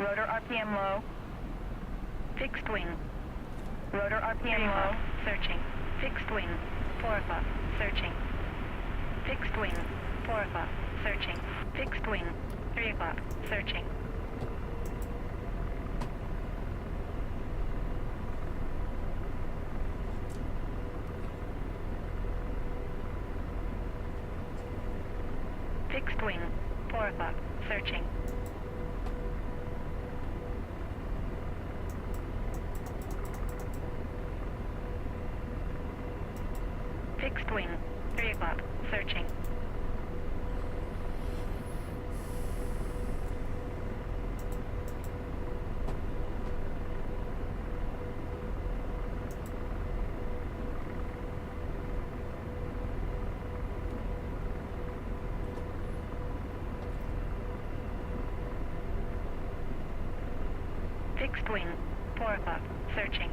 Rotor RPM low. Fixed wing. Rotor RPM low. Searching. Fixed wing. 4 o'clock. Searching. Fixed wing. 4 o'clock. Searching. Fixed wing. 3 o'clock. Searching. Fixed wing. 4 o'clock. Searching. Fixed wing. 3 o'clock. Searching. Fixed wing. 4 o'clock. Searching.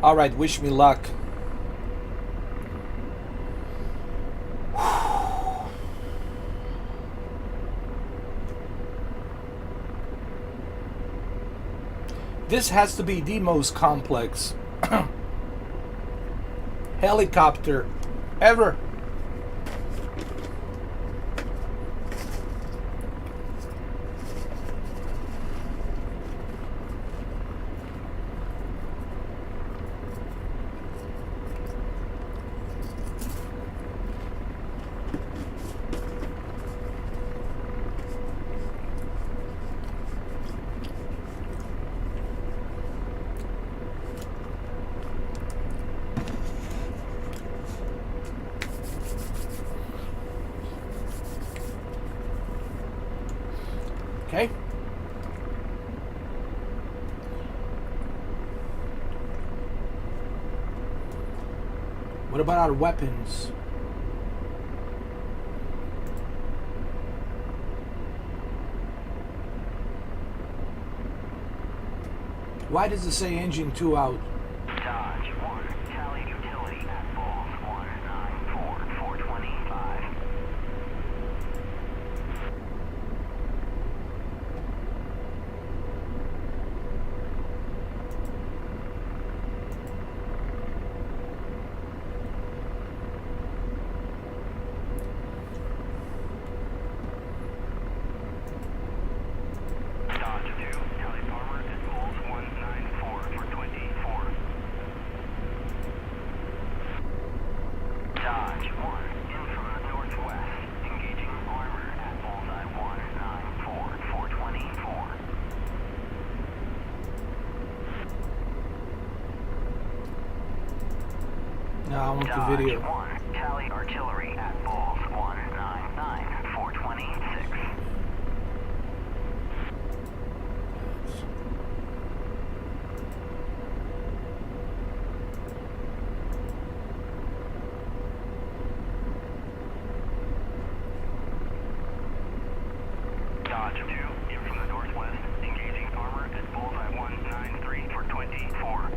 All right, wish me luck. This has to be the most complex helicopter ever. Okay. What about our weapons? Why does it say engine 2 out? Dodge 1, tally utility at Falls 194,425. No, I want the Dodge video. 1, tally artillery at Bulls 199, 426. Dodge 2, in from the northwest, engaging armor at Bullseye 193 for 24.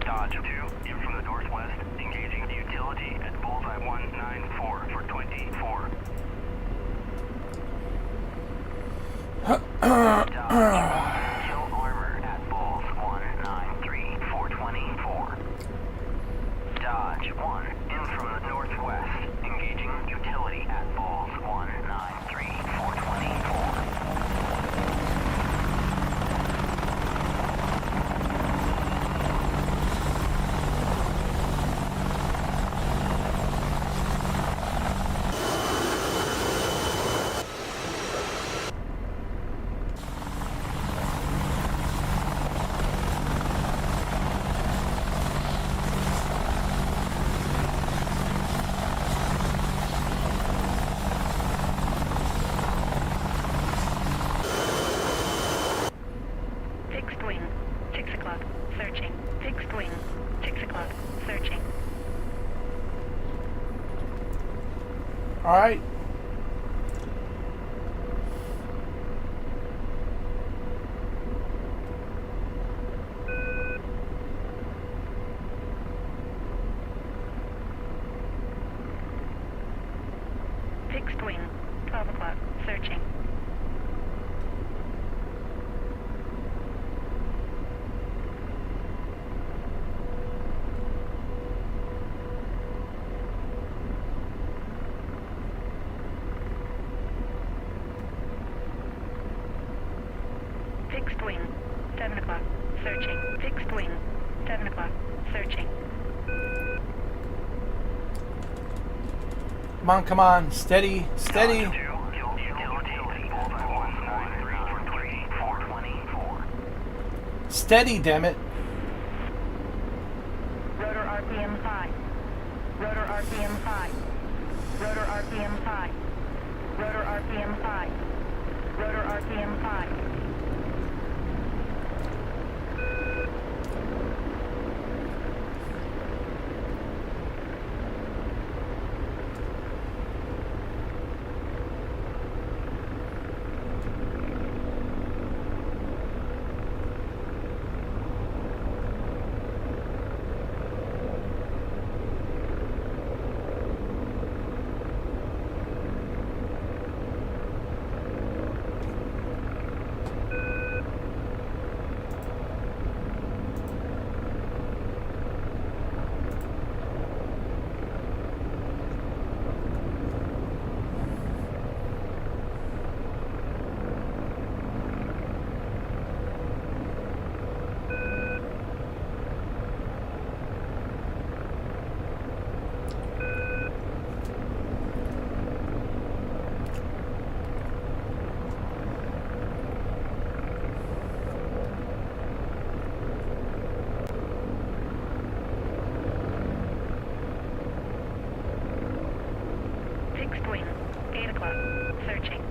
Dodge 2, in from the northwest, engaging the utility at Bullseye 194 for 24. Dodge 1, kill armor at Bulls 193 for 24. Dodge 1, in from the northwest, engaging utility at Bulls 193 for 24. Fixed wing, 6 o'clock, searching. Fixed wing, 6 o'clock, searching. All right. Fixed wing, 12 o'clock, searching. Fixed wing, 7 o'clock, searching. Fixed wing, 7 o'clock, searching. Come on, come on. Steady, steady. Dodge 2, kill utility at Bullseye 193 for 24. Steady, damn it. Rotor RPM 5. Rotor RPM 5. Rotor RPM 5. Rotor RPM 5. Rotor RPM 5. Fixed wing, 8 o'clock, searching.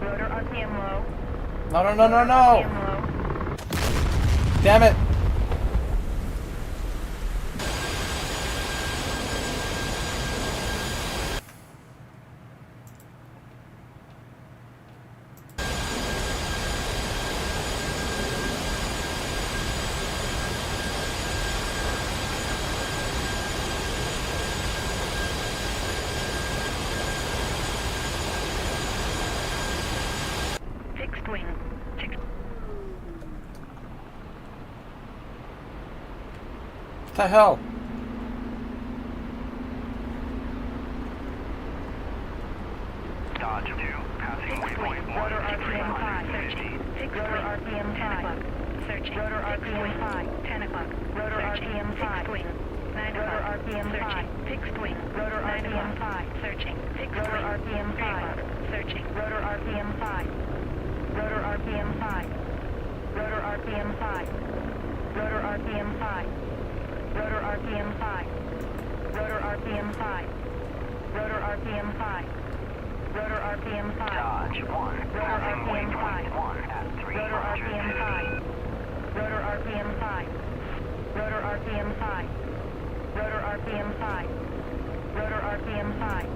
Rotor RPM low. No, no, no, no, no. RPM low. Damn it. wing. Six. What the hell? Dodge 2, passing Fixed wing. waypoint 1, Rotor RPM 5. 350. Searching. Fixed rotor RPM 5. Searching. Rotor RPM 5. 10 o'clock. Rotor RPM 5. Fixed wing. 9 o'clock. Rotor RPM 5. Fixed wing. Rotor RPM 5. Searching. Fixed rotor RPM 5. Searching. Rotor RPM 5. Rotor RPM 5. Rotor RPM 5. Rotor RPM 5. Rotor RPM 5. Rotor RPM 5. Rotor RPM 5. Rotor RPM 5. Dodge 1, Rotor passing RPM 5. waypoint 1 at Rotor RPM 5. 350. Rotor RPM 5. Rotor RPM 5. Rotor RPM 5. Rotor RPM 5.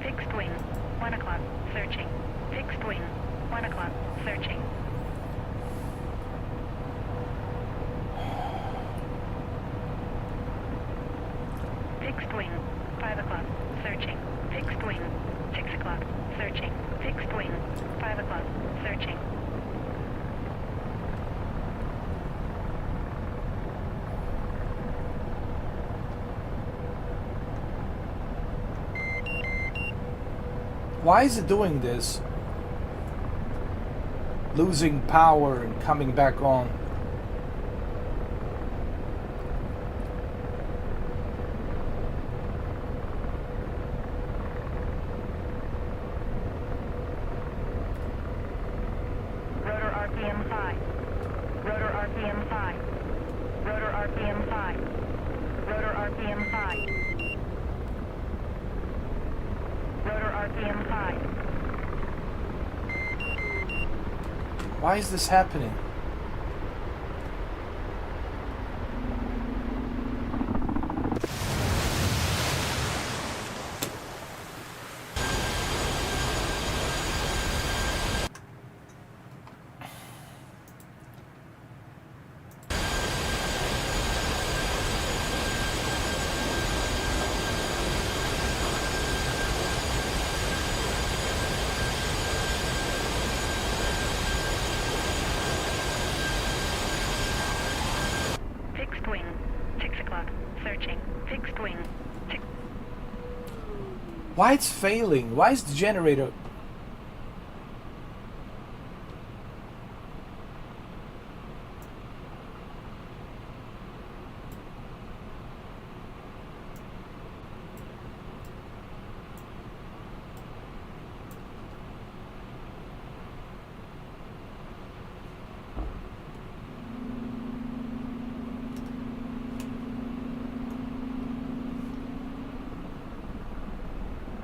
Fixed wing. 1 o'clock. Searching. Fixed wing. 1 o'clock. Searching. Fixed wing. 5 o'clock. Searching. Fixed wing. 6 o'clock. Searching. Fixed wing. 5 o'clock. Searching. Why is it doing this? Losing power and coming back on. Rotor RPM 5. Rotor RPM 5. Rotor RPM 5. Rotor RPM 5. Rotor RPM 5. Why is this happening? Fixed wing. 6 o'clock. Searching. Fixed wing. 6. Why it's failing? Why is the generator...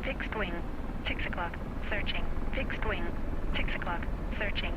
Fixed wing. 6 o'clock. Searching. Fixed wing. 6 o'clock. Searching.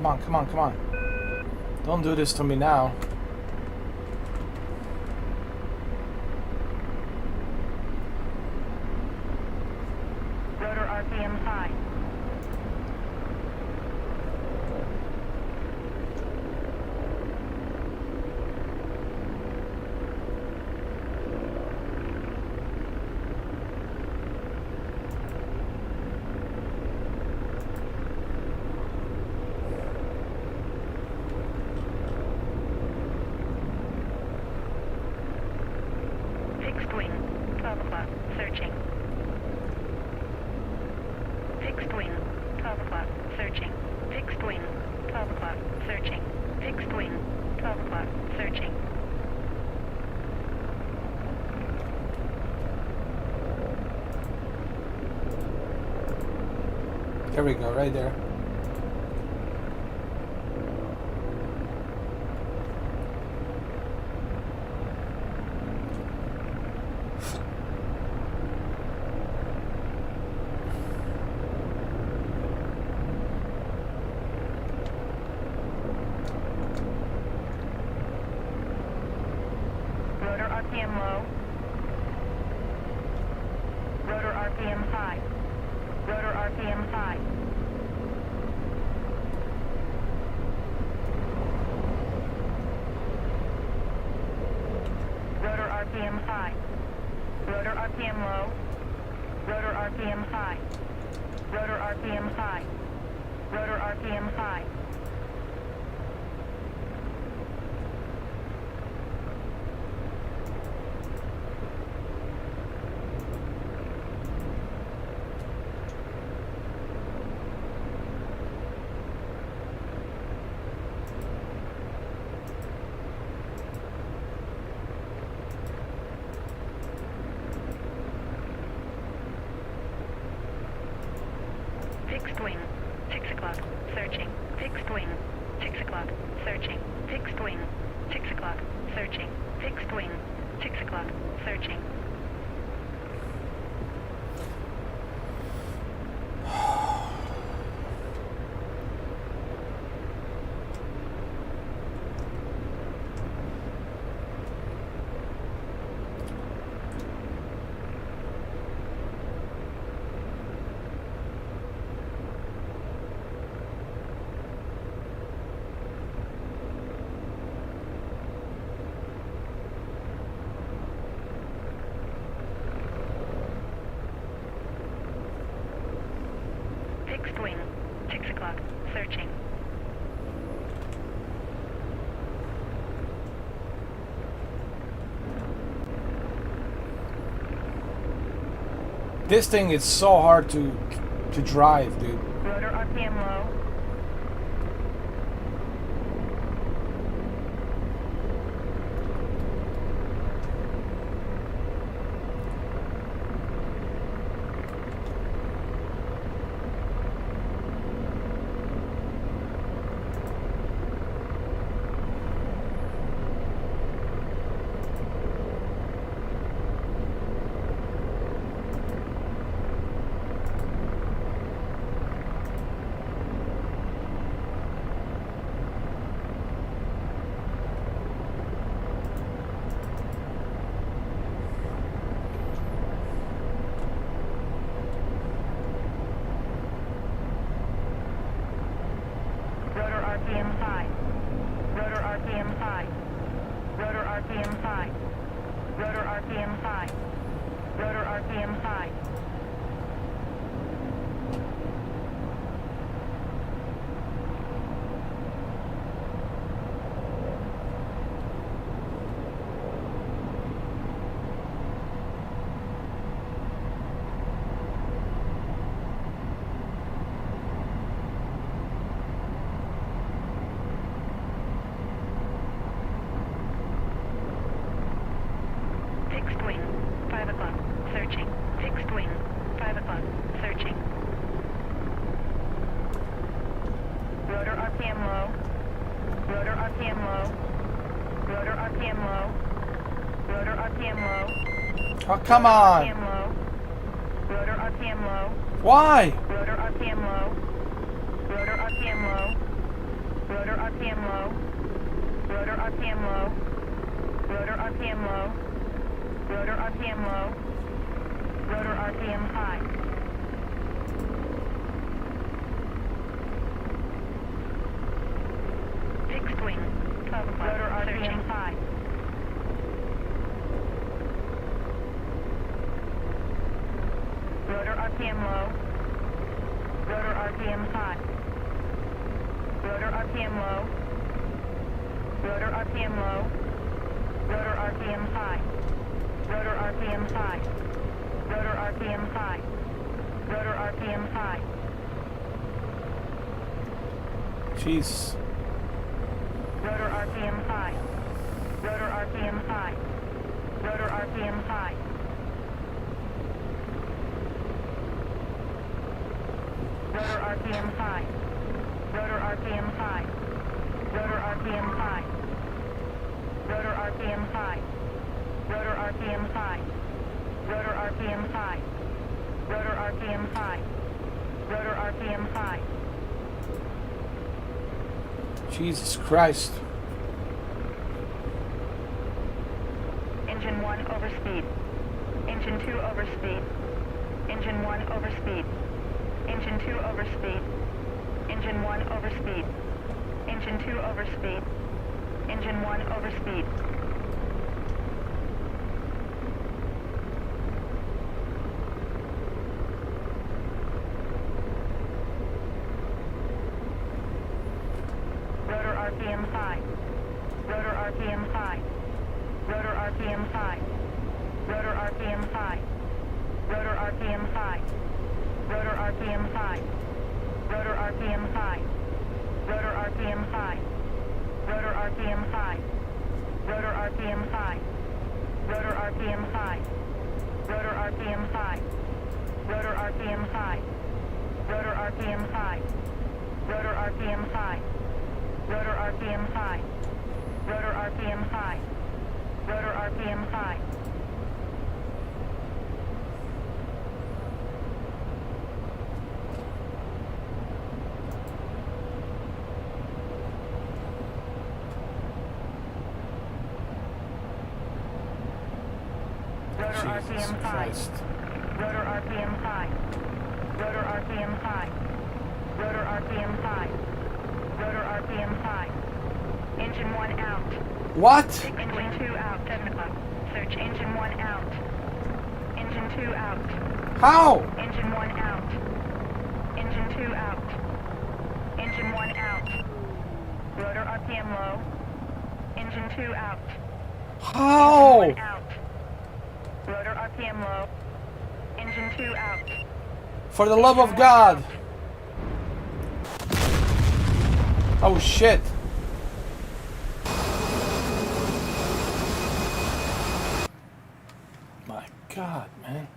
Come on, come on, come on. Don't do this to me now. Rotor RPM 5. searching. Fixed wing, 12 o'clock, searching. Fixed wing, 12 o'clock, searching. Fixed wing, 12 o'clock, searching. There we go, right there. Rotor RPM low. Rotor RPM high. Rotor RPM high. Rotor RPM high. Rotor RPM low. Rotor RPM high. Rotor RPM high. Rotor RPM high. Fixed wing, 6 o'clock, searching. Fixed wing, 6 o'clock, searching. Fixed wing, 6 o'clock, searching. Fixed wing, 6 o'clock, searching. Fixed wing, 6 o'clock, searching. This thing is so hard to drive, dude. Rotor RPM low. Rotor RPM high. Rotor RPM high. Rotor RPM high. Rotor RPM high. Rotor RPM high. Fixed wing, 5 o'clock, searching. Fixed wing, 5 o'clock, searching. Rotor RPM low. Rotor RPM low. Rotor RPM low. Rotor RPM low. Oh, come on. RPM low. Rotor RPM low. Why? Rotor RPM low. Rotor RPM low. Rotor RPM low. Rotor RPM low. Rotor RPM low. Rotor RPM low. Rotor RPM high. Fixed wing, 12 o'clock, rotor RPM high. Rotor RPM low. Rotor RPM high. Rotor RPM low. Rotor RPM low. Rotor RPM high. Rotor RPM high. Rotor RPM 5. Rotor RPM 5. Jeez. Rotor RPM 5. Rotor RPM 5. Rotor RPM 5. Rotor RPM 5. Rotor RPM 5. Rotor RPM 5. Rotor RPM 5. Rotor RPM 5. Rotor RPM 5. Rotor RPM 5. Rotor RPM 5. Jesus Christ. Engine 1 overspeed. Engine 2 overspeed. Engine 1 overspeed. Engine 2 overspeed. Engine 1 overspeed. Engine 2 overspeed. Engine 1 overspeed. Rotor RPM 5. Rotor RPM 5. Rotor RPM 5. Rotor RPM 5. Rotor RPM 5. Rotor RPM 5. Rotor RPM 5. Rotor RPM 5. Rotor RPM 5. Rotor RPM 5. Rotor RPM 5. Rotor RPM 5. Rotor RPM 5. Rotor RPM 5. Rotor RPM 5. Rotor RPM 5. Rotor RPM 5. Rotor RPM 5. Rotor Jesus RPM 5. Christ. Rotor RPM 5. Rotor RPM 5. Rotor RPM 5. Rotor RPM 5. Engine 1 out. What? Engine 2 out. 7 o'clock. Search engine 1 out. Engine 2 out. How? Engine 1 out. Engine 2 out. Engine 1 out. Rotor RPM low. Engine 2 out. How? Engine 1 out. Rotor RPM low. Engine 2 out. For the love of God. Oh shit. My God, man.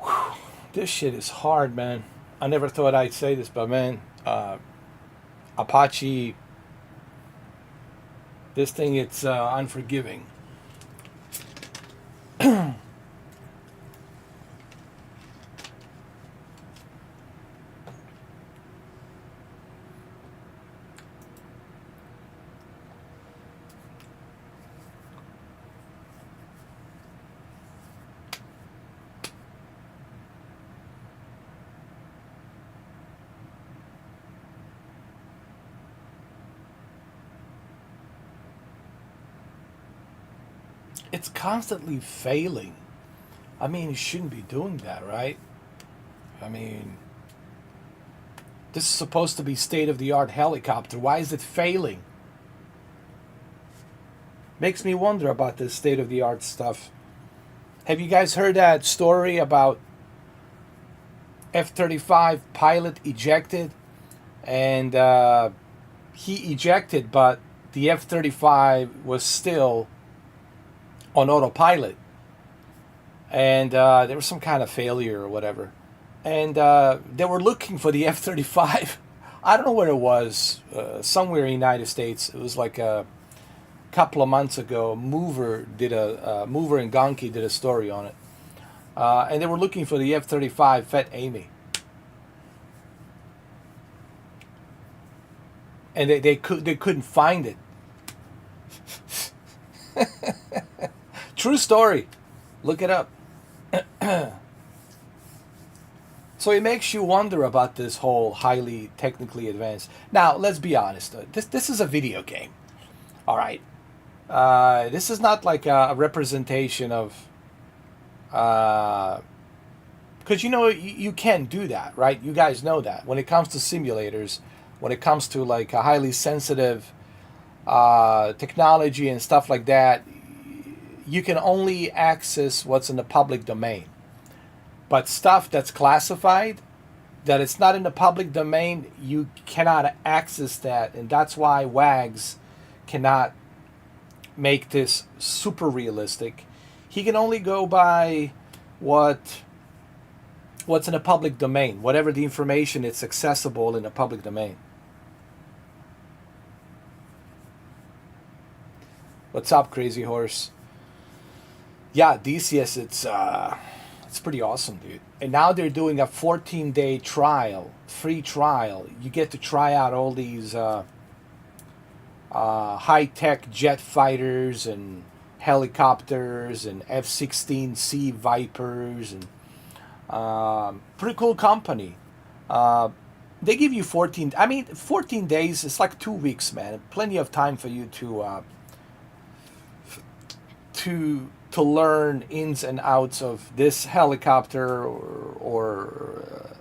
Whew. This shit is hard, man. I never thought I'd say this, but man, Apache, this thing, it's unforgiving. It's constantly failing. I mean, you shouldn't be doing that, right? I mean, this is supposed to be state-of-the-art helicopter. Why is it failing? Makes me wonder about this state-of-the-art stuff. Have you guys heard that story about F-35 pilot ejected? And he ejected, but the F-35 was still on autopilot, and there was some kind of failure or whatever, and they were looking for the F-35. I don't know where it was, somewhere in the United States. It was like a couple of months ago. Mover and Gonki did a story on it, and they were looking for the F-35 Fat Amy, and they couldn't find it. True story. Look it up. So it makes you wonder about this whole highly technically advanced. Now, let's be honest. This is a video game. All right. This is not like a representation of... Because, you can do that, right? You guys know that. When it comes to simulators, when it comes to like a highly sensitive technology and stuff like that, you can only access what's in the public domain. But stuff that's classified, that it's not in the public domain, you cannot access that. And that's why WAGs cannot make this super realistic. He can only go by what's in the public domain, whatever the information is accessible in the public domain. What's up, Crazy Horse? Yeah, DCS, it's pretty awesome, dude. And now they're doing a 14-day trial, free trial. You get to try out all these high-tech jet fighters and helicopters and F-16C Vipers, and pretty cool company. They give you 14 days. It's like 2 weeks, man. Plenty of time for you to learn ins and outs of this helicopter or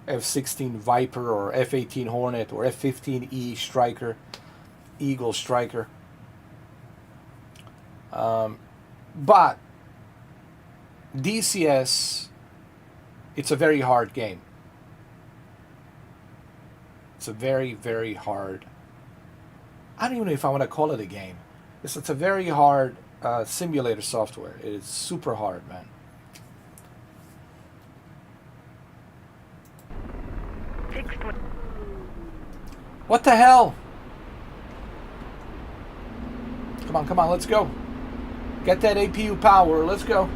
F-16 Viper or F-18 Hornet or F-15E Striker, Eagle Striker. But DCS, it's a very hard game. It's a very, very hard. I don't even know if I want to call it a game. It's a very hard simulator software. It is super hard, man. What the hell? Come on, let's go. Get that APU power, let's go.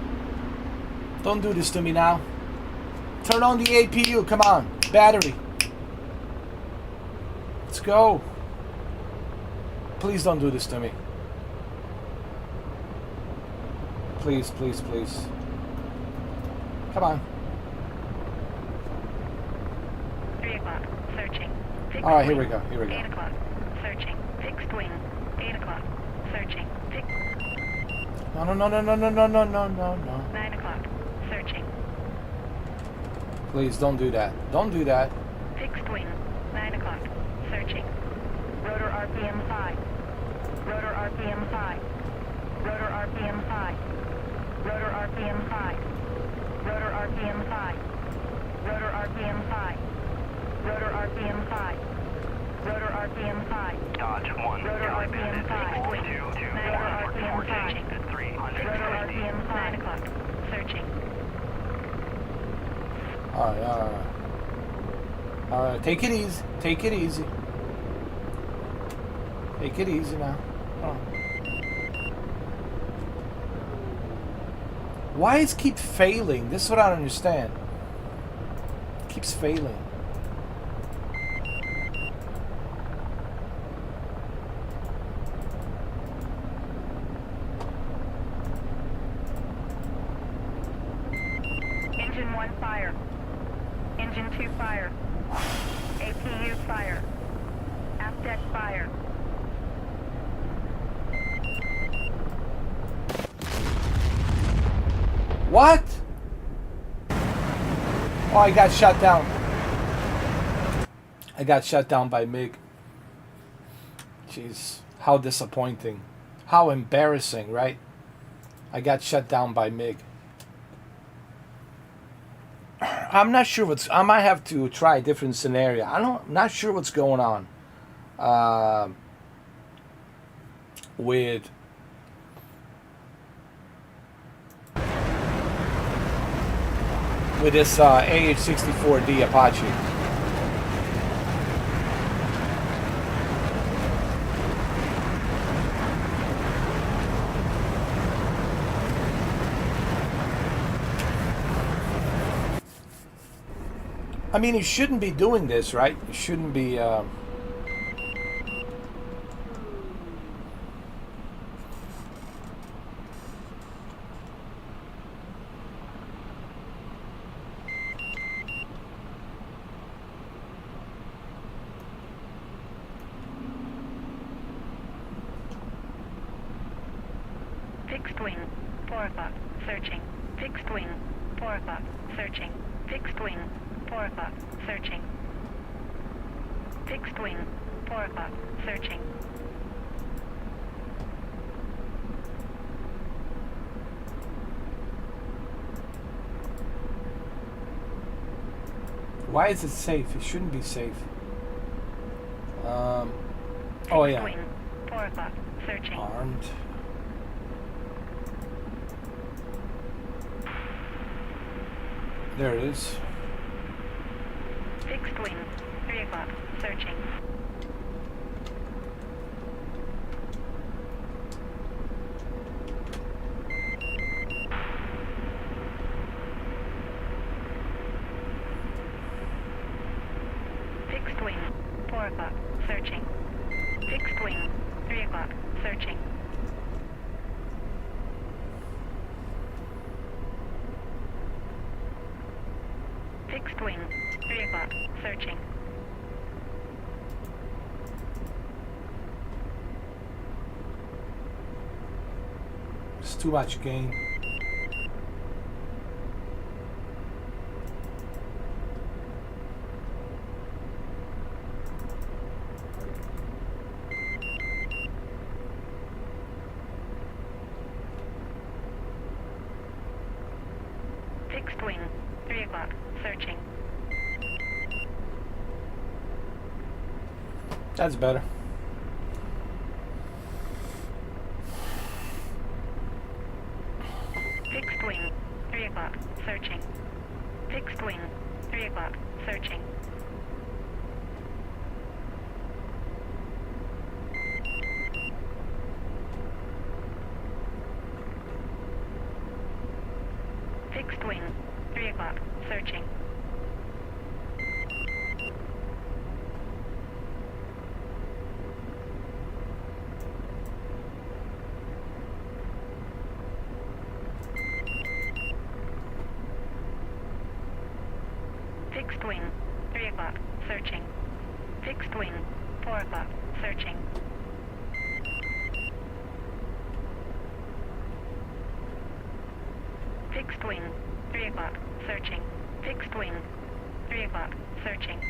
Don't do this to me now. Turn on the APU, come on. Battery. Let's go. Please don't do this to me. Please, please, please. Come on. 3 o'clock, searching. Fixed All right, here we wing. go, here we go. 8 o'clock, searching. Fixed wing. 8 o'clock, searching. No, no, no, no, no, no, no, no, no, no, no. 9 o'clock, searching. Please don't do that. Don't do that. Fixed wing. 9 o'clock, searching. Rotor RPM 5. Rotor RPM 5. Rotor RPM 5. Rotor RPM 5. Rotor RPM 5. Rotor RPM 5. Rotor RPM 5. Rotor RPM 5. Dodge 1. Rotor Delhi RPM Bandit 5. 4 2 2 Rotor RPM 5. at 350. Rotor RPM 5. 9 o'clock, searching. All right. All right, take it easy. Take it easy. Take it easy now. Oh. Why is it keep failing? This is what I don't understand. It keeps failing. Engine 1 fire. Engine 2 fire. APU fire. Aft deck fire. What? Oh, I got shut down. I got shut down by MiG. Jeez, how disappointing. How embarrassing, right? I got shut down by MiG. I'm not sure what's... I might have to try a different scenario. I'm not sure what's going on with this AH-64D Apache. I mean, you shouldn't be doing this, right? You shouldn't be... Fixed wing, 4 o'clock, searching. Fixed wing, 4 o'clock, searching. Fixed wing, 4 o'clock, searching. Fixed wing, 4 o'clock, searching. Why is it safe? It shouldn't be safe. Oh Fixed yeah. wing. 4 o'clock. Searching. Armed. There it is. Fixed wing. 3 o'clock. Searching. Fixed wing. 4 o'clock. Searching. Fixed wing. 3 o'clock. Searching. Fixed wing. 3 o'clock. Searching. It's too much gain. Fixed wing. 3 o'clock. Searching. That's better. Fixed wing. 3 o'clock. Searching. Fixed wing. 3 o'clock. Searching. Fixed wing. 3 o'clock. Searching. Fixed wing. 3 o'clock. Searching. Fixed wing. 4 o'clock. Searching. Fixed wing. 3 o'clock. Searching. Fixed wing. 3 o'clock. Searching.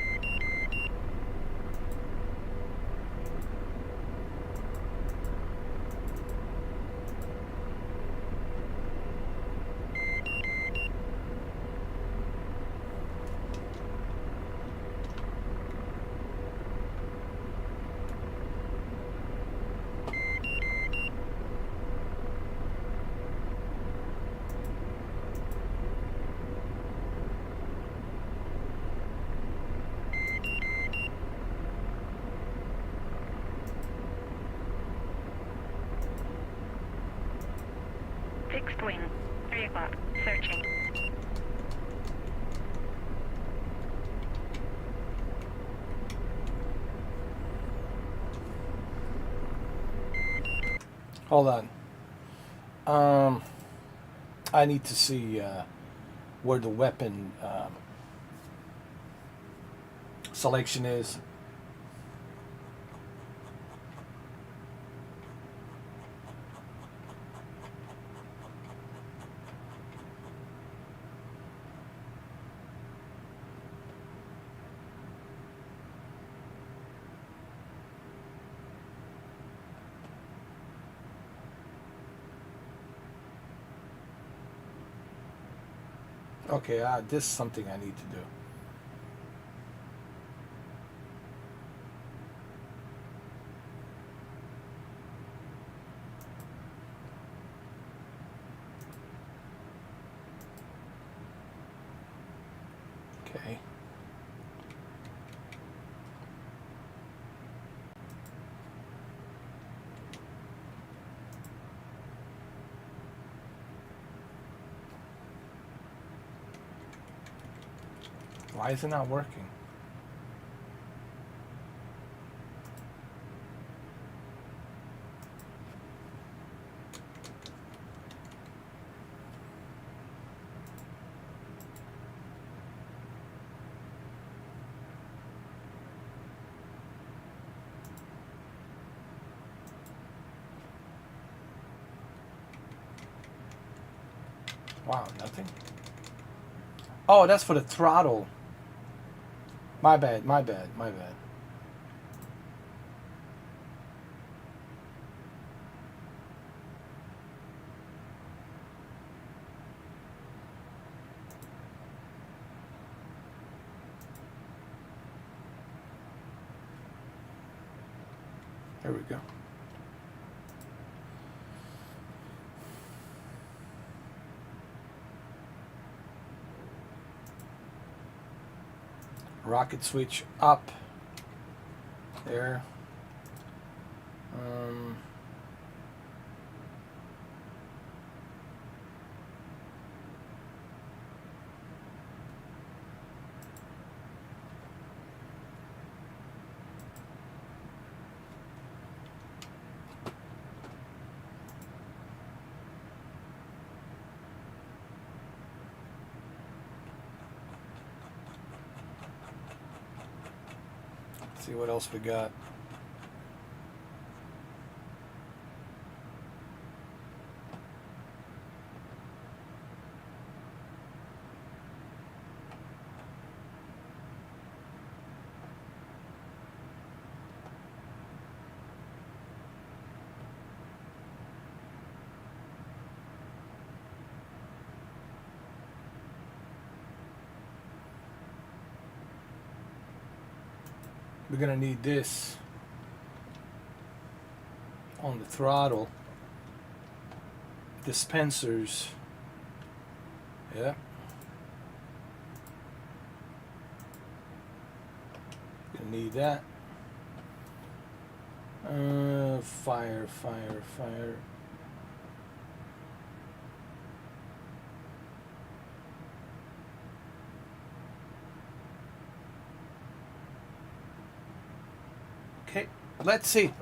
Fixed wing. 3 o'clock. Searching. Hold on. I need to see where the weapon selection is. Okay, this is something I need to do. Okay. Why is it not working? Wow, nothing. Oh, that's for the throttle. My bad, my bad, my bad. There we go. Rocket switch up. There. See what else we got. We're gonna need this on the throttle. Dispensers. Yeah. Gonna need that. Fire. Okay, let's see.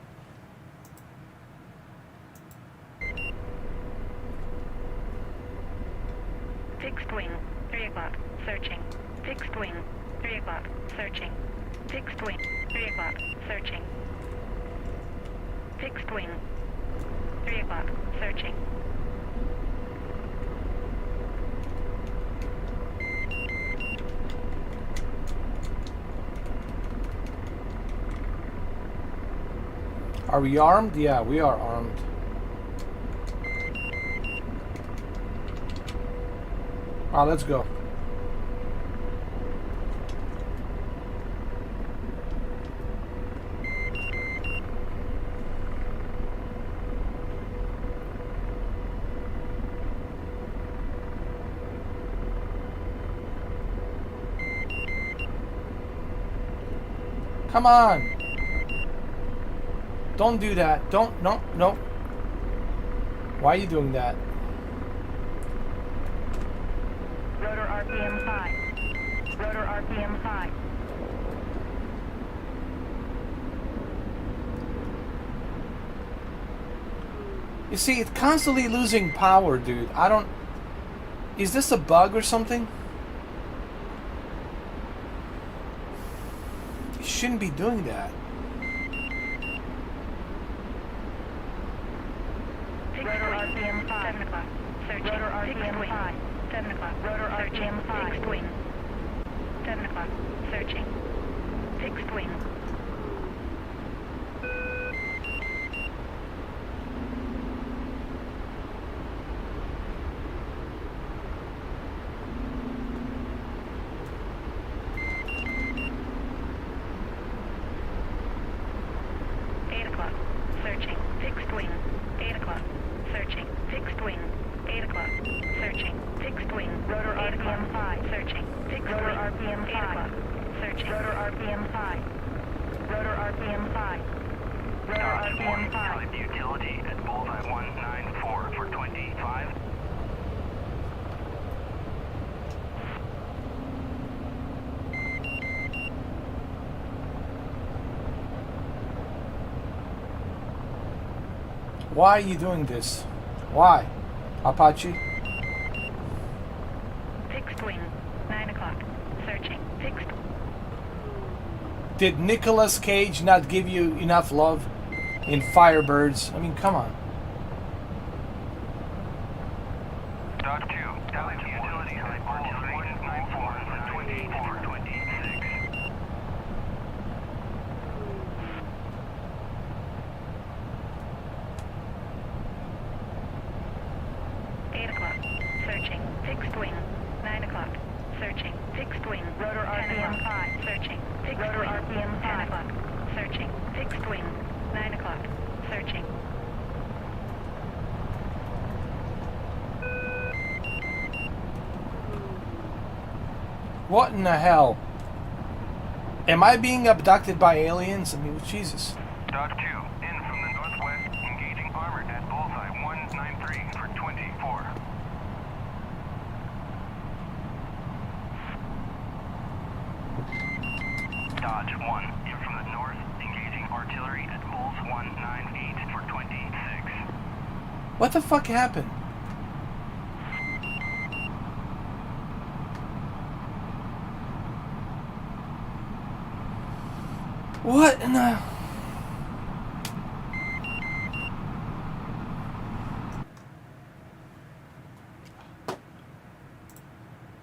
Fixed wing, 3 o'clock, searching. Fixed wing, 3 o'clock, searching. Fixed wing, 3 o'clock, searching. Fixed wing, 3 o'clock, searching. Are we armed? Yeah, we are armed. Let's go. Come on. Don't do that. Don't. No. Why are you doing that? Rotor RPM 5. Rotor RPM 5. You see, it's constantly losing power, dude. I don't... Is this a bug or something? You shouldn't be doing that. Rotor RPM 5. 7 o'clock. Searching. Rotor RPM 5. 7 o'clock. Rotor RPM 5. Fixed wing. 7 o'clock. Searching. Fixed wing. Why are you doing this? Why? Apache? Fixed wing. 9 o'clock. Searching. Fixed. Did Nicolas Cage not give you enough love in Firebirds? I mean, come on. Dot 2, utility at Bulls 194 for 2426. 8 o'clock. Searching. Fixed wing. 9 o'clock. Searching. Fixed wing. Rotor RPM 5. Searching. Fixed rotor wing. RPM 5. 10 o'clock. Searching. Fixed wing. 9 o'clock. What in the hell? Am I being abducted by aliens? I mean, Jesus. Dodge 2, in from the northwest, engaging armor at bullseye 193 for 24. Dodge 1, in from the north, engaging artillery at bulls 198 for 26. What the fuck happened? What in the...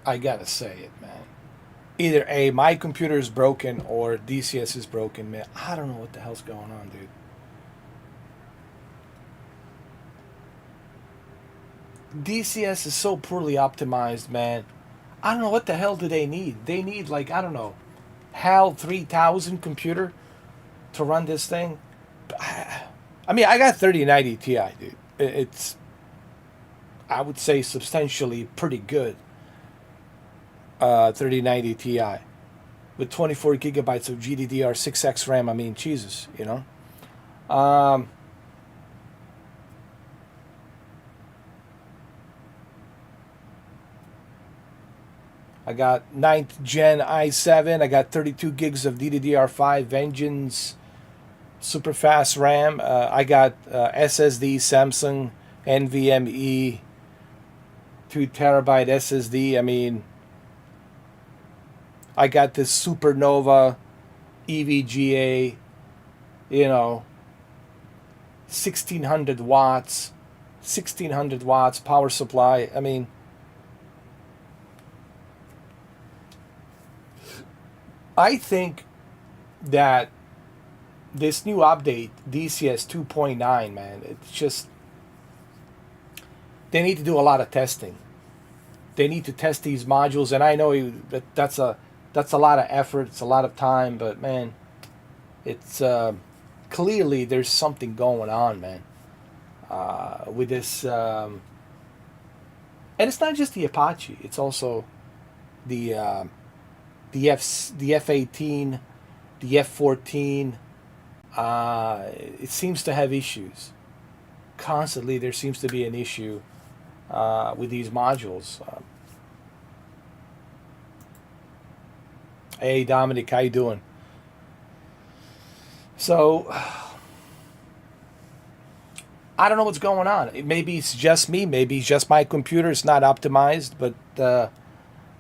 I gotta say it, man. Either A, my computer is broken, or DCS is broken, man. I don't know what the hell's going on, dude. DCS is so poorly optimized, man. I don't know what the hell do they need. They need, like, I don't know, HAL 3000 computer to run this thing. I mean, I got 3090 Ti, dude. It's, I would say, substantially pretty good. 3090 Ti with 24 gigabytes of GDDR6X RAM. I mean, Jesus, you know. I got 9th gen i7. I got 32 gigs of DDR5 Vengeance super fast RAM. I got SSD Samsung NVMe 2 terabyte SSD. I mean, I got this Supernova EVGA, you know, 1600 watts power supply. I mean, I think that this new update, DCS 2.9, man, it's just, they need to do a lot of testing. They need to test these modules, and I know that's a lot of effort, it's a lot of time, but man, it's clearly there's something going on, man, with this, and it's not just the Apache, it's also the F-18, the F-14. It seems to have issues. Constantly there seems to be an issue with these modules. Hey Dominic, how you doing? So I don't know what's going on. Maybe it's just me, maybe it's just my computer, it's not optimized, but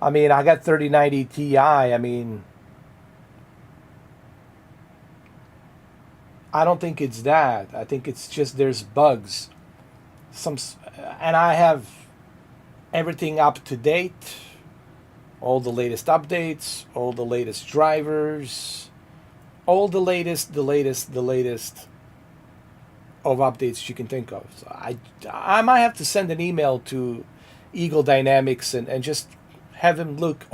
I mean, I got 3090 Ti. I mean, I don't think it's that. I think it's just there's bugs. And I have everything up to date. All the latest updates, all the latest drivers, all the latest of updates you can think of. So I might have to send an email to Eagle Dynamics and just have them look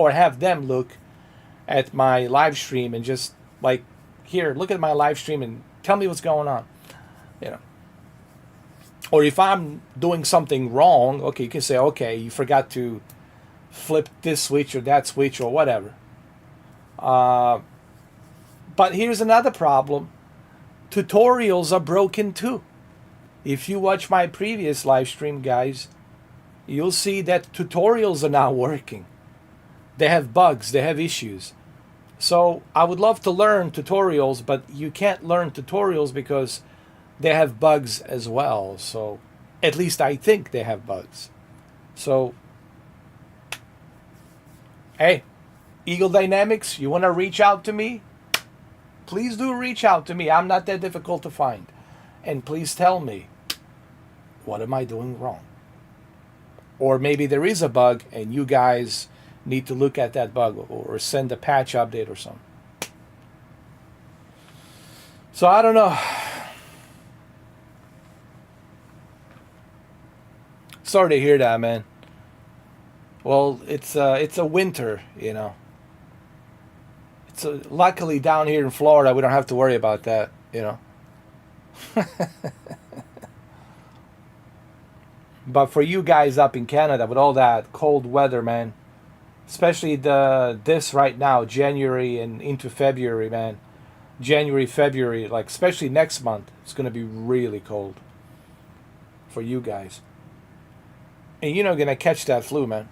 at my live stream and just like, here, look at my live stream and tell me what's going on, you know. Or if I'm doing something wrong, okay, you can say, okay, you forgot to flip this switch or that switch or whatever. But here's another problem. Tutorials are broken too. If you watch my previous live stream, guys, you'll see that tutorials are not working. They have bugs, they have issues. So I would love to learn tutorials, but you can't learn tutorials because they have bugs as well. So at least I think they have bugs. So, hey, Eagle Dynamics, you want to reach out to me? Please do reach out to me. I'm not that difficult to find. And please tell me, what am I doing wrong? Or maybe there is a bug and you guys need to look at that bug or send a patch update or something. So I don't know. Sorry to hear that, man. Well, it's a winter, you know. Luckily down here in Florida, we don't have to worry about that, you know. But for you guys up in Canada with all that cold weather, man, especially this right now, January and into February, man. January, February, like especially next month, it's gonna be really cold for you guys, and you're not gonna catch that flu, man.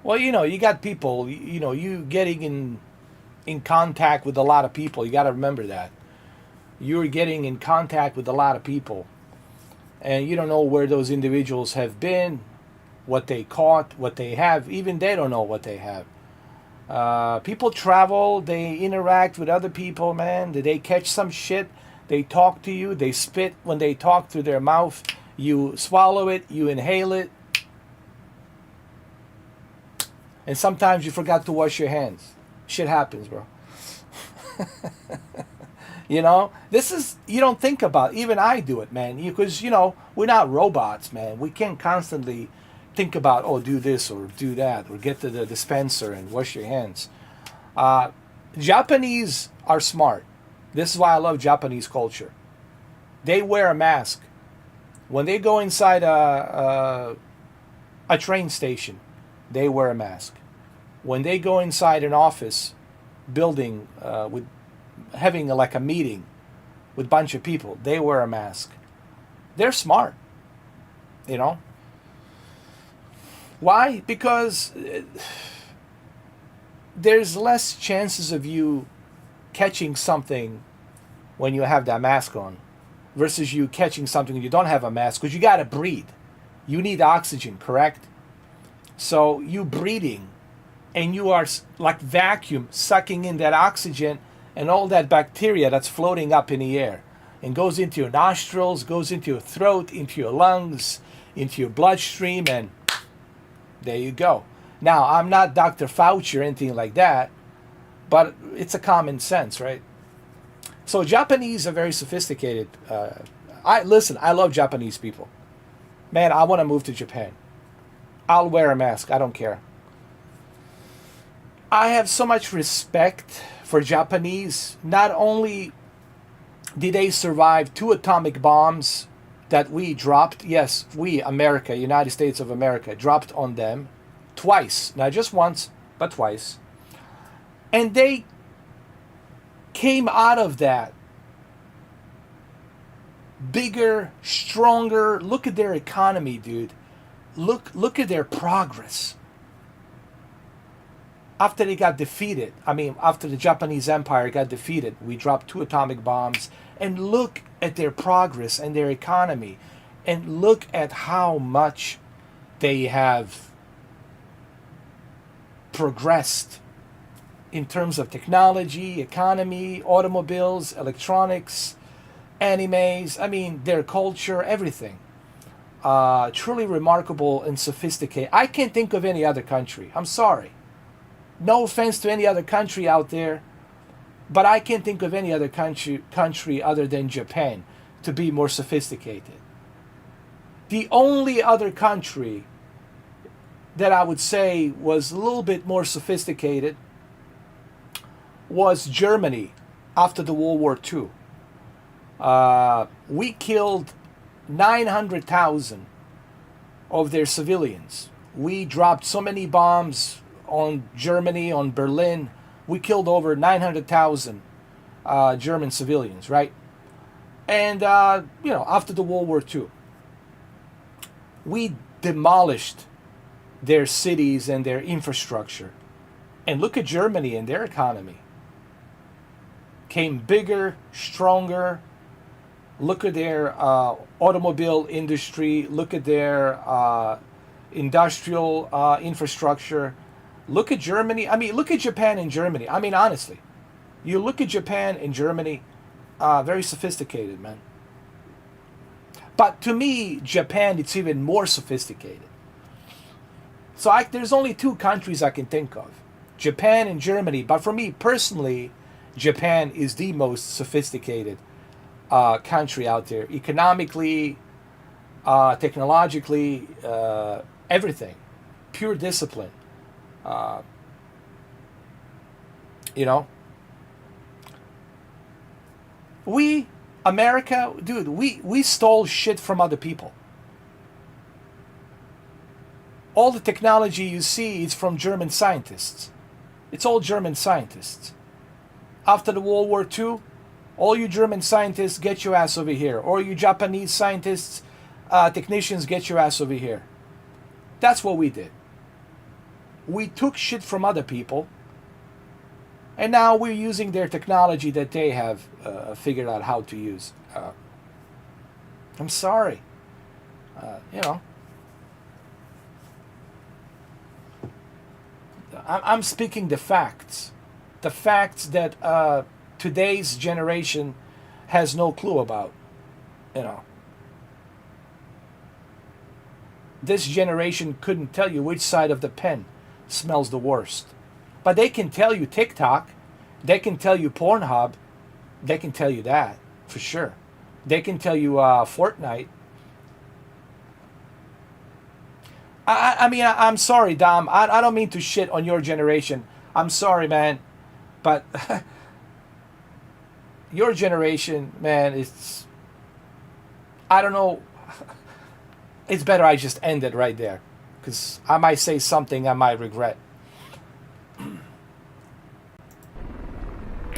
Well, you got people, you getting in contact with a lot of people. You got to remember that. You're getting in contact with a lot of people, and you don't know where those individuals have been, what they caught, what they have. Even they don't know what they have. People travel, they interact with other people, man. They catch some shit, they talk to you, they spit when they talk through their mouth. You swallow it, you inhale it. And sometimes you forgot to wash your hands. Shit happens, bro. This is, you don't think about, even I do it, man. Because, we're not robots, man. We can't constantly think about, oh, do this or do that, or get to the dispenser and wash your hands. Japanese are smart. This is why I love Japanese culture. They wear a mask. When they go inside a train station, they wear a mask. When they go inside an office building with having like a meeting with a bunch of people, they wear a mask. They're smart, Why? Because there's less chances of you catching something when you have that mask on versus you catching something when you don't have a mask, because you got to breathe. You need oxygen, correct? So you breathing, and you are like vacuum sucking in that oxygen and all that bacteria that's floating up in the air and goes into your nostrils, goes into your throat, into your lungs, into your bloodstream, and there you go. Now, I'm not Dr. Fauci or anything like that, but it's a common sense, right? So Japanese are very sophisticated. I love Japanese people. Man, I want to move to Japan. I'll wear a mask. I don't care. I have so much respect for Japanese. Not only did they survive 2 atomic bombs that we dropped, yes, we, America, United States of America, dropped on them twice. Not just once, but twice. And they came out of that bigger, stronger. Look at their economy, dude. Look at their progress. After they got defeated, after the Japanese Empire got defeated, we dropped 2 atomic bombs. And look at their progress and their economy. And look at how much they have progressed in terms of technology, economy, automobiles, electronics, animes, their culture, everything. Truly remarkable and sophisticated. I can't think of any other country. I'm sorry. No offense to any other country out there, but I can't think of any other country other than Japan to be more sophisticated. The only other country that I would say was a little bit more sophisticated was Germany after the World War II. We killed 900,000 of their civilians. We dropped so many bombs on Germany, on Berlin. We killed over 900,000 German civilians, right? And, after the World War II, we demolished their cities and their infrastructure. And look at Germany and their economy. Came bigger, stronger. Look at their automobile industry. Look at their industrial infrastructure. Look at Germany. Look at Japan and Germany. Honestly. You look at Japan and Germany, very sophisticated, man. But to me, Japan, it's even more sophisticated. So there's only 2 countries I can think of. Japan and Germany. But for me, personally, Japan is the most sophisticated country out there. Economically, technologically, everything, pure discipline. You know, we, America, dude, we stole shit from other people. All the technology you see is from German scientists. It's all German scientists. After the World War II, all you German scientists, get your ass over here. Or you Japanese scientists, technicians, get your ass over here. That's what we did. We took shit from other people, and now we're using their technology that they have figured out how to use. I'm sorry. You know. I'm speaking the facts. The facts that today's generation has no clue about. You know. This generation couldn't tell you which side of the pen smells the worst. But they can tell you TikTok. They can tell you Pornhub. They can tell you that, for sure. They can tell you Fortnite. I mean, I'm sorry, Dom. I don't mean to shit on your generation. I'm sorry, man. But your generation, man, it's... I don't know. It's better I just end it right there. Because I might say something I might regret.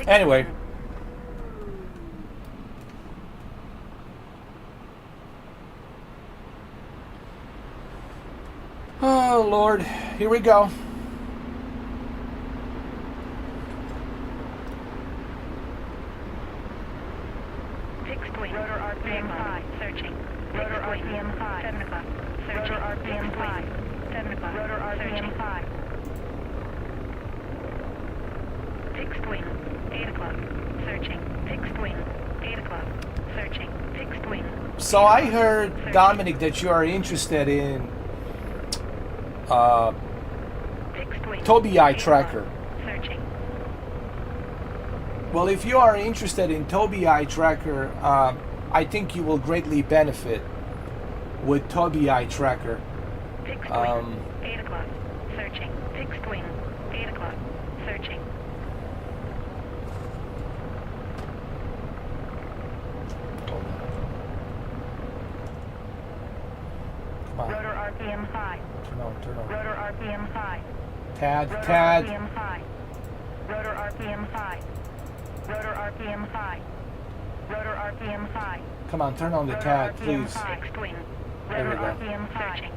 Anyway. Oh, Lord. Here we go. Fixed wing. Rotor RPM high. Searching. Rotor RPM high. 7 o'clock. Searching. Rotor RPM high. 7 o'clock. Rotor RPM high. Fixed wing. 8 o'clock. Searching. Fixed wing. 8 o'clock. Searching. Fixed wing. So I heard, Dominic, that you are interested in Tobii eye tracker. Searching. Well, if you are interested in Tobii eye tracker, I think you will greatly benefit with Tobii eye tracker. Fixed wing. 8 o'clock. Searching. Fixed wing. 8 o'clock. Searching. Come on. Rotor RPM high. Turn on. Rotor RPM high. Tad. Rotor RPM high. Rotor RPM high. Rotor RPM high. Rotor RPM high. Come on, turn on the Tad, please. Fixed wing. There we Rotor go. RPM high.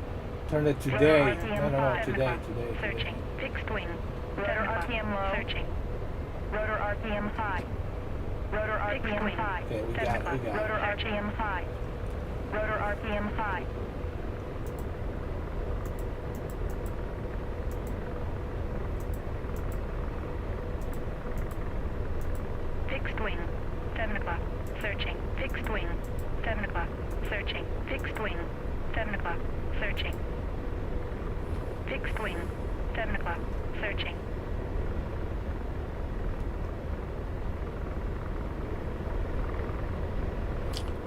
Turn it today. No, today. Searching. Fixed wing. Rotor RPM low. Searching. Rotor RPM high. Rotor RPM high. Okay, we got it. Rotor RPM high. Rotor RPM high. Fixed wing. 7 o'clock. Searching. Fixed wing. 7 o'clock. Searching. Fixed wing. 7 o'clock. Searching. Fixed wing. 7 o'clock. Searching.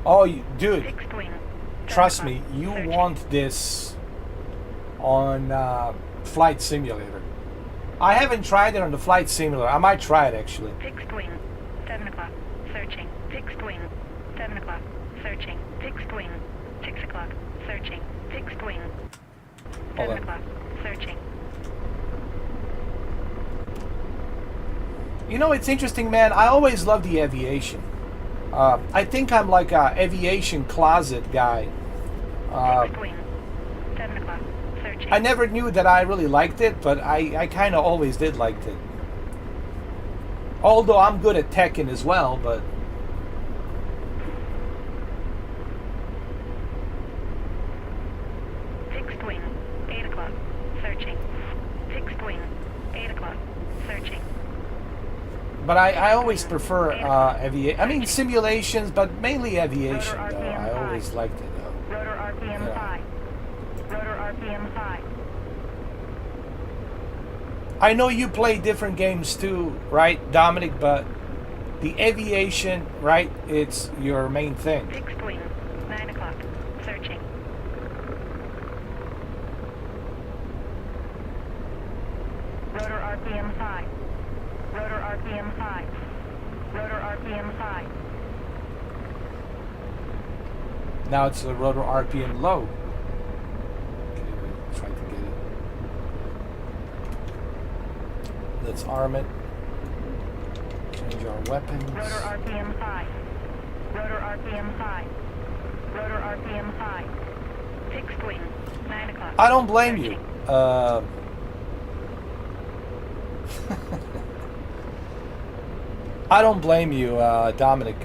Oh, dude, Fixed wing. trust me, you want this on Flight Simulator. I haven't tried it on the Flight Simulator. I might try it, actually. Fixed wing. 7 o'clock. Searching. Fixed wing. 7 o'clock. Searching. Fixed wing. 6 o'clock. Searching. Fixed wing. 7 o'clock. Searching. You know, it's interesting, man. I always love the aviation. I think I'm like a aviation closet guy. Fixed wing. 7 o'clock. Searching. I never knew that I really liked it, but I kind of always did like it. Although I'm good at teching as well, but... Fixed wing. 8 o'clock. Searching. Fixed wing. 8 o'clock. Searching. But I always prefer aviation. I mean simulations, but mainly aviation. Though. I always liked it. Though. Rotor RPM Yeah. high. Rotor RPM high. I know you play different games too, right, Dominic? But the aviation, right? It's your main thing. Fixed wing. 9 o'clock. Searching. RPM high. Rotor RPM high. Rotor RPM high. Now it's a rotor RPM low. Okay, we'll try to get it. Let's arm it. Change our weapons. Rotor RPM high. Rotor RPM high. Rotor RPM high. Fixed wing. 9 o'clock. I don't blame you. I don't blame you, Dominic.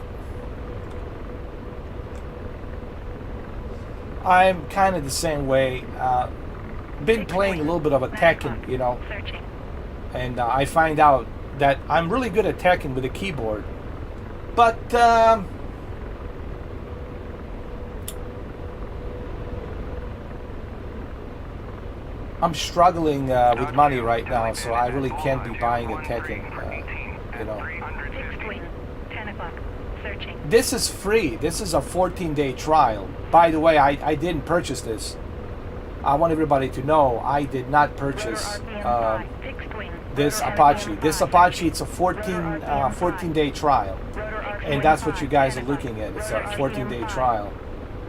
I'm kind of the same way. Been playing a little bit of a Tekken, you know, Searching. and I find out that I'm really good at Tekken with a keyboard, but I'm struggling with money right now, so I really can't be buying a Tekken, you know. Fixed wing. 10 o'clock. Searching. This is free. This is a 14-day trial. By the way, I didn't purchase this. I want everybody to know I did not purchase Fixed wing. this Apache. This Apache, it's a 14-day trial. And that's what you guys are looking at. It's a 14-day trial.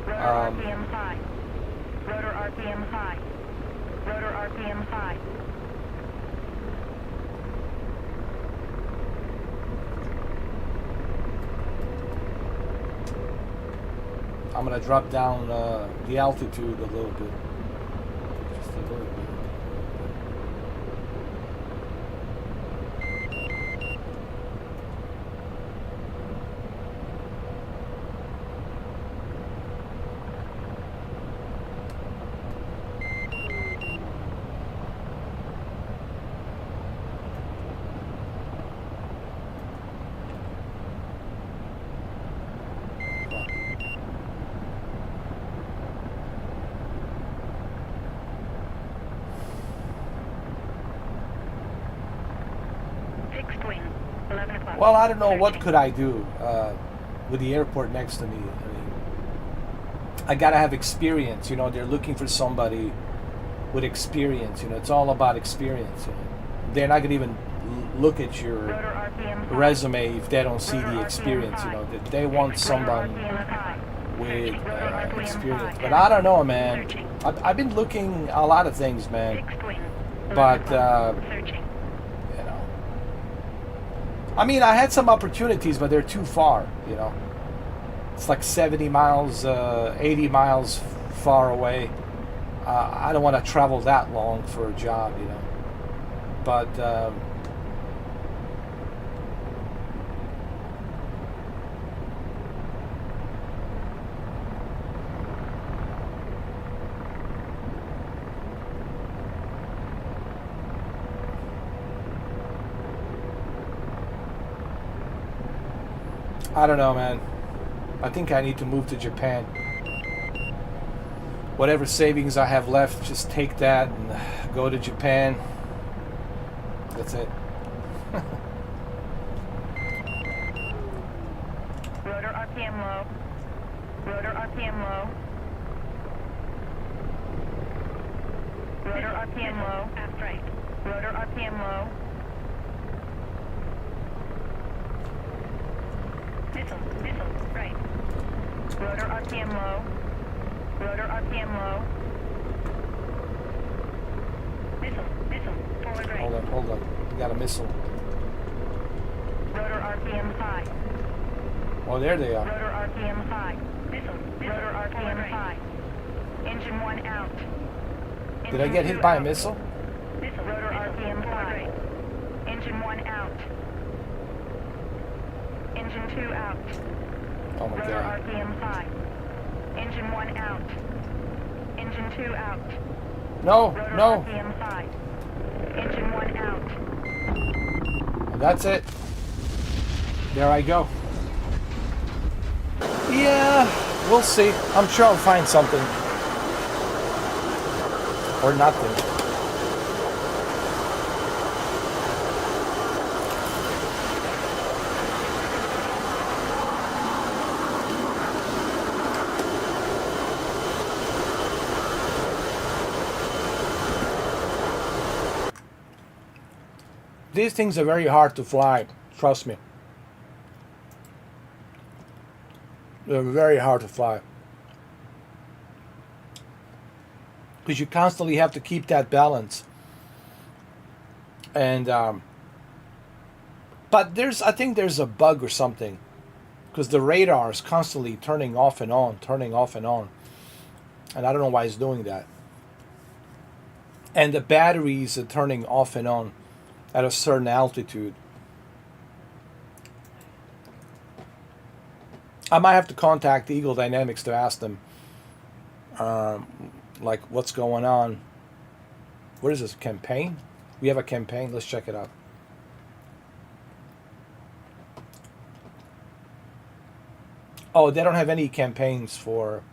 Rotor RPM high. Rotor RPM high. Rotor RPM high. I'm going to drop down the altitude a little bit. Just a little bit. Fixed wing. 11 o'clock. Well, I don't know what Searching. could I do with the airport next to me. I mean, I gotta have experience. You know, they're looking for somebody with experience. You know, it's all about experience. You know. They're not gonna even look at your Rotor RPM high. resume if they don't see the experience. You know, that they want someone RPM high. with RPM experience. high. But I don't know, man. Searching. I've been looking a lot of things, man. Fixed wing. 11 But o'clock. Searching. you know, I mean, I had some opportunities, but they're too far. You know, it's like 70 miles, 80 miles far away. I don't want to travel that long for a job, you know. But I don't know, man. I think I need to move to Japan. Whatever savings I have left, just take that and go to Japan. That's it. Rotor RPM low. Rotor RPM low. Rotor RPM low. Aft right. Rotor RPM low. Missile. Right. Rotor RPM low. Rotor RPM low. Missile. Forward right. Hold on. We got a missile. Rotor RPM high. Oh, there they are. Rotor RPM high. Missile. Rotor RPM high. Engine 1 out. Did I get hit by a missile? Missile. Rotor RPM high. Engine 1 out. Engine 2 out. Oh my Rotor god. RPM high. Engine 1 out. Engine 2 out. No, Rotor no. RPM high. Engine 1 out. That's it. There I go. Yeah, we'll see. I'm sure I'll find something. Or nothing. These things are very hard to fly. Trust me. They're very hard to fly. Because you constantly have to keep that balance. And but I think there's a bug or something, because the radar is constantly turning off and on, and I don't know why it's doing that. And the batteries are turning off and on at a certain altitude. I might have to contact Eagle Dynamics to ask them, like, what's going on. What is this, campaign? We have a campaign. Let's check it out. Oh, they don't have any campaigns for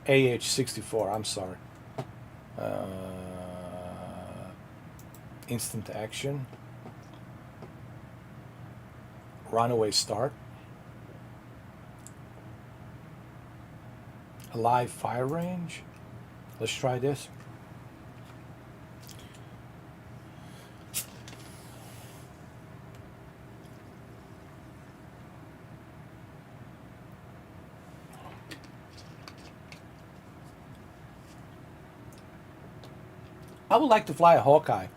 AH-64. I'm sorry. Instant action. Runaway start. A live fire range. Let's try this. I would like to fly a Hawkeye.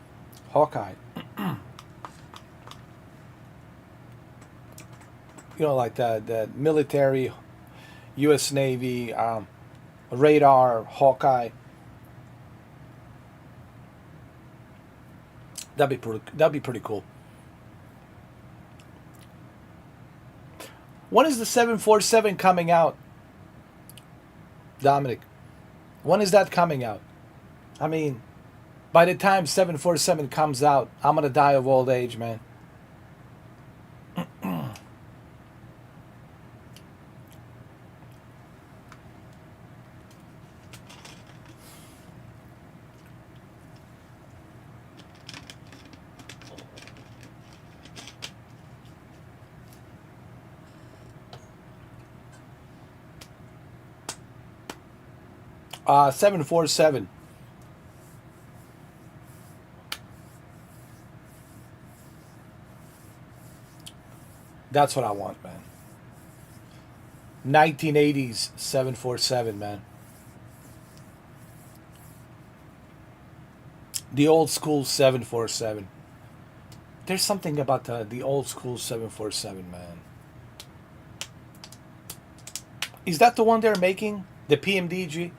You know, like the military, U.S. Navy, radar, Hawkeye. That'd be pretty cool. When is the 747 coming out, Dominic? When is that coming out? I mean, by the time 747 comes out, I'm gonna die of old age, man. 747. That's what I want, man. 1980s 747, man. The old school 747. There's something about the old school 747, man. Is that the one they're making? The PMDG?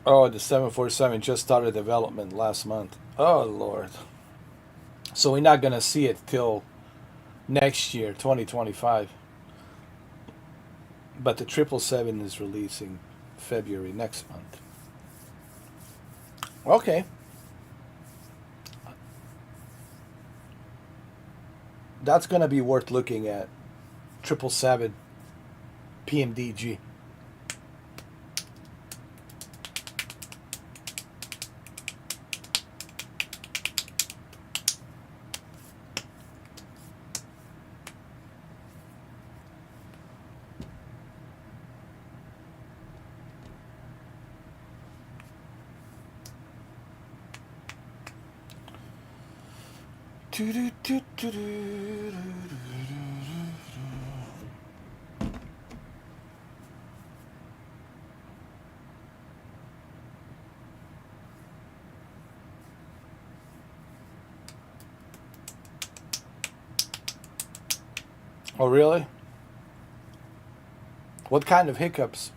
Oh, the 747 just started development last month. Oh, Lord. So we're not going to see it till next year, 2025. But the 777 is releasing February next month. Okay. That's going to be worth looking at. 777 PMDG. Oh, really? What kind of hiccups?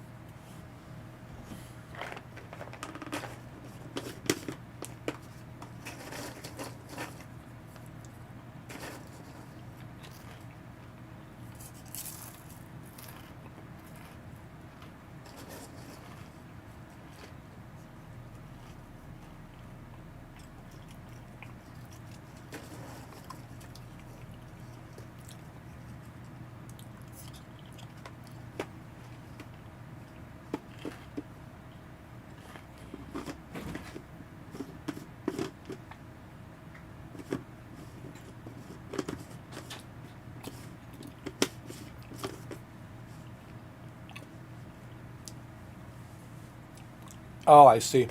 Oh, I see.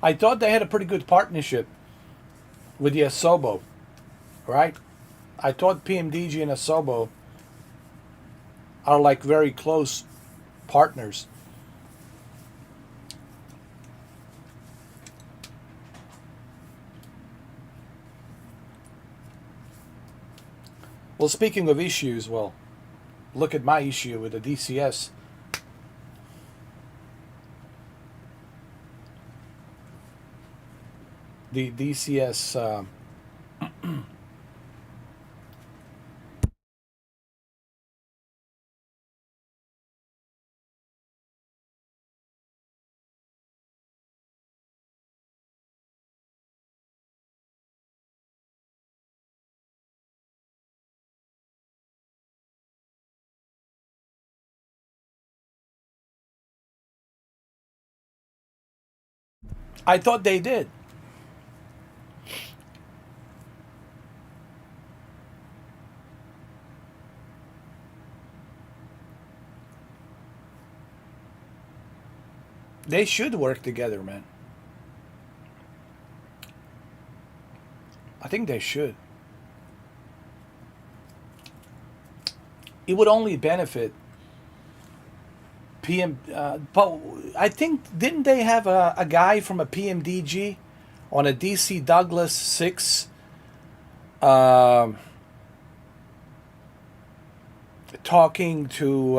I thought they had a pretty good partnership with the Asobo, right? I thought PMDG and Asobo are like very close partners. Well, speaking of issues, well, look at my issue with the DCS. The DCS. I thought they did. They should work together, man. I think they should. It would only benefit PM. But I think, didn't they have a guy from a PMDG on a DC Douglas 6 talking to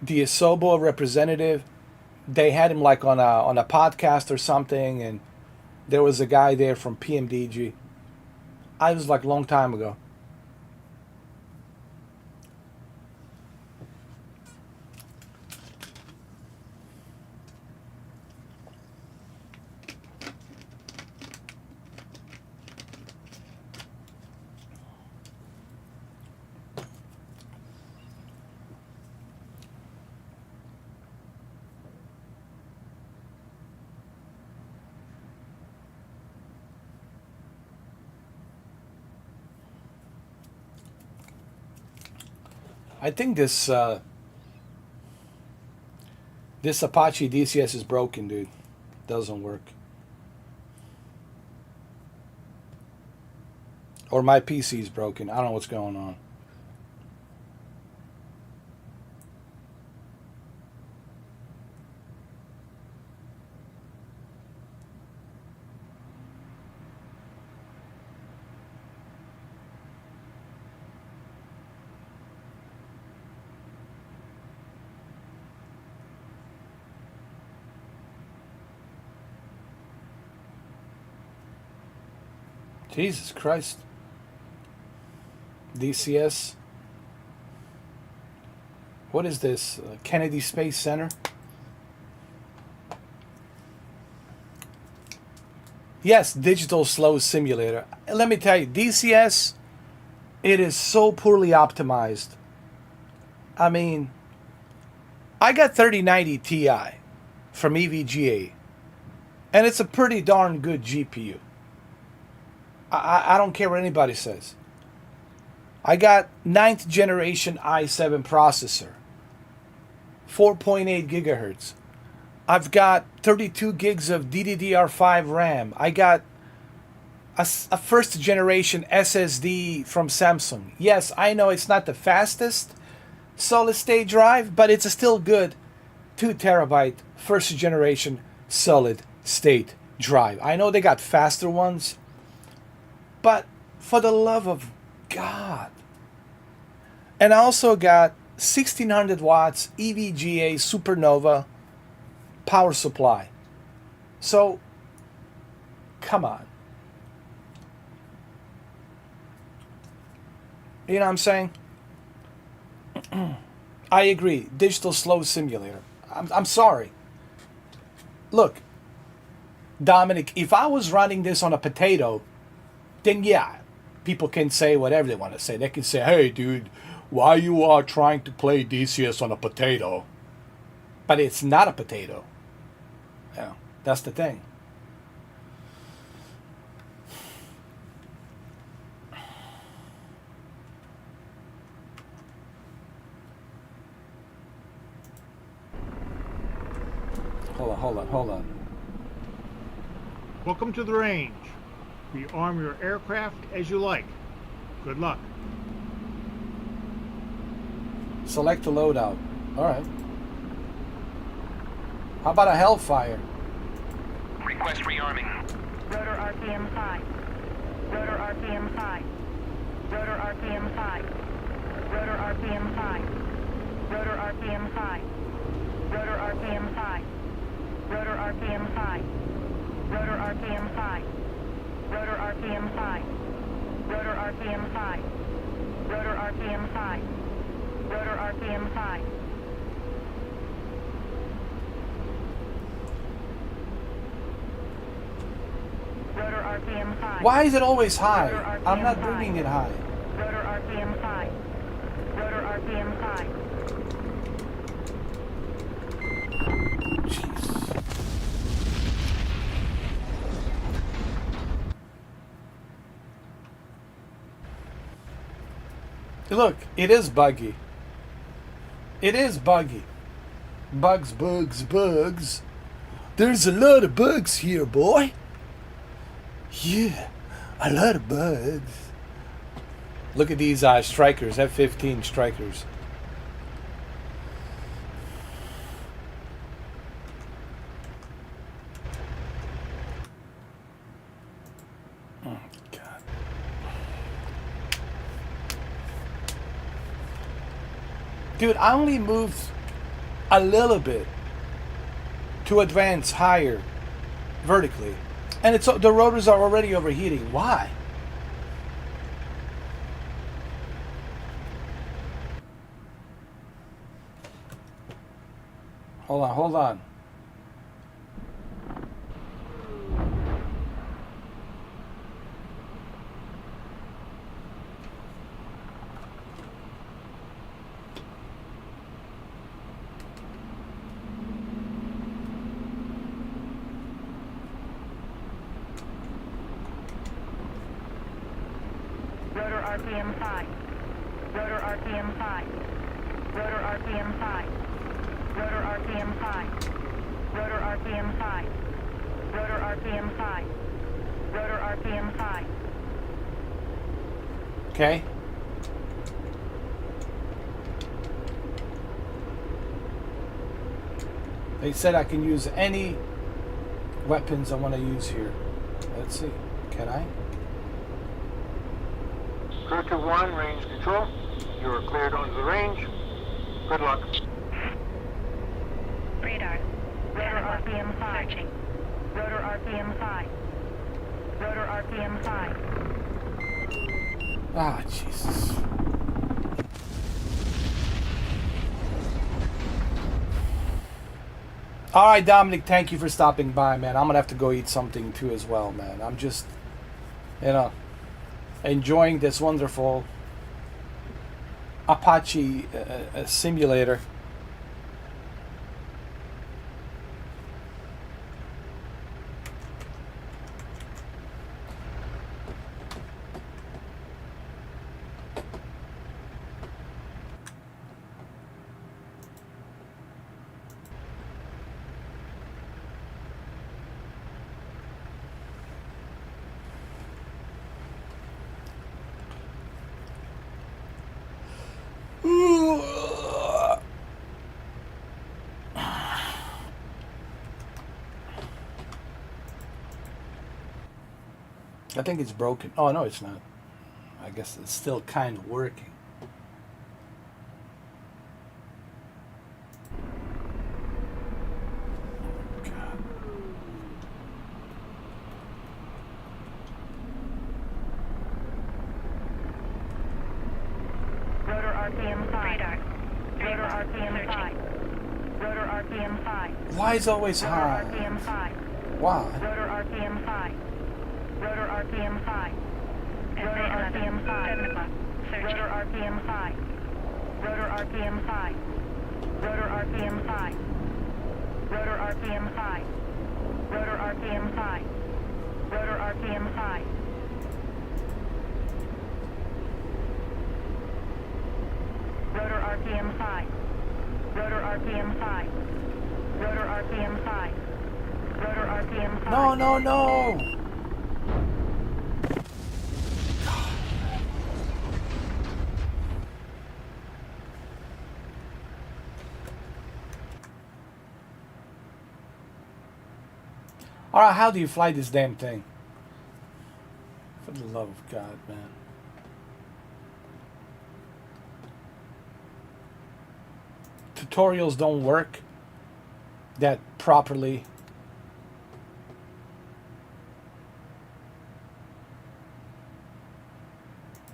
the Asobo representative? They had him like on a podcast or something, and there was a guy there from PMDG. I was like a long time ago. I think this Apache DCS is broken, dude. Doesn't work. Or my PC is broken. I don't know what's going on. Jesus Christ. DCS. What is this? Kennedy Space Center? Yes, digital slow simulator. Let me tell you, DCS, it is so poorly optimized. I mean, I got 3090 Ti from EVGA, and it's a pretty darn good GPU. I don't care what anybody says. I got 9th generation i7 processor, 4.8 gigahertz. I've got 32 gigs of DDR5 RAM. I got a first generation SSD from Samsung. Yes, I know it's not the fastest solid state drive, but it's a still good 2 terabyte first generation solid state drive. I know they got faster ones, but for the love of God. And I also got 1600 watts EVGA Supernova power supply. So, come on. You know what I'm saying? I agree. Digital slow simulator. I'm sorry. Look, Dominic, if I was running this on a potato, then yeah, people can say whatever they want to say. They can say, hey, dude, why you are trying to play DCS on a potato? But it's not a potato. Yeah, that's the thing. hold on. Welcome to the range. Rearm your aircraft as you like. Good luck. Select the loadout. All right. How about a Hellfire? Request rearming. Rotor RPM 5. Rotor RPM 5. Rotor RPM 5. Rotor RPM 5. Rotor RPM 5. Rotor RPM 5. Rotor RPM 5. Rotor RPM 5. Rotor RPM 5. Rotor RPM 5. Rotor RPM 5. Rotor RPM 5. Rotor RPM 5. Why is it always Rotor high? RPM I'm not 5. bringing it high. Rotor RPM 5. Rotor RPM 5. Jeez. Look, it is buggy. It is buggy. Bugs, bugs, bugs. There's a lot of bugs here, boy. Yeah, a lot of bugs. Look at these strikers, F-15 strikers. Oh, God. Dude, I only moved a little bit to advance higher vertically. And it's the rotors are already overheating. Why? Hold on, hold on. Rotor RPM 5. Rotor RPM 5. Rotor RPM 5. Rotor RPM 5. Rotor RPM 5. Rotor RPM 5. Rotor RPM 5. Okay. They said I can use any weapons I want to use here. Let's see. Can I? Crew to 1, range control. You are cleared onto the range. Good luck. Radar. Rotor RPM 5. Searching. Rotor RPM 5. Rotor RPM 5. Ah, Jesus. All right, Dominic, thank you for stopping by, man. I'm going to have to go eat something too as well, man. I'm just, enjoying this wonderful Apache simulator. I think it's broken. Oh, no, it's not. I guess it's still kind of working. God. Rotor RPM 5. Radar. Rotor RPM 5. Rotor RPM 5. Why is it always Rotor high? RPM 5. Why? Rotor RPM 5. Rotor RPM 5. Rotor RPM 5. Rotor RPM 5. Rotor RPM 5. Rotor RPM 5. Rotor RPM 5. Rotor RPM 5. Rotor RPM 5. Rotor RPM 5. Rotor RPM 5. Rotor RPM 5. RPM high. No, no, no! Alright, how do you fly this damn thing? For the love of God, man. Tutorials don't work that properly.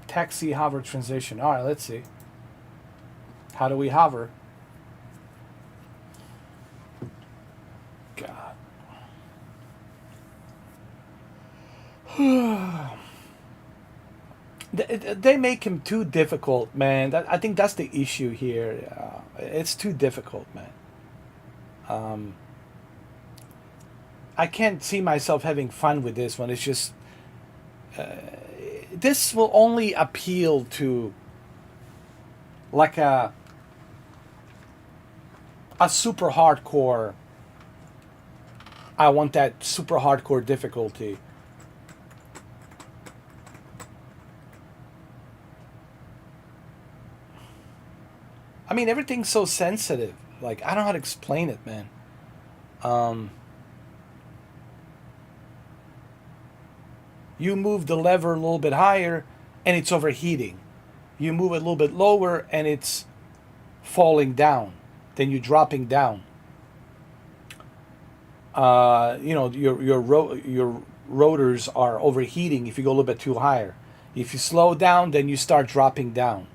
Taxi hover transition. Alright, let's see. How do we hover? God. They make him too difficult, man. I think that's the issue here. It's too difficult, man. I can't see myself having fun with this one. It's just this will only appeal to like a super hardcore. I want that super hardcore difficulty. I mean, everything's so sensitive. Like, I don't know how to explain it, man. You move the lever a little bit higher, and it's overheating. You move it a little bit lower, and it's falling down. Then you're dropping down. You know, your rotors are overheating if you go a little bit too higher. If you slow down, then you start dropping down.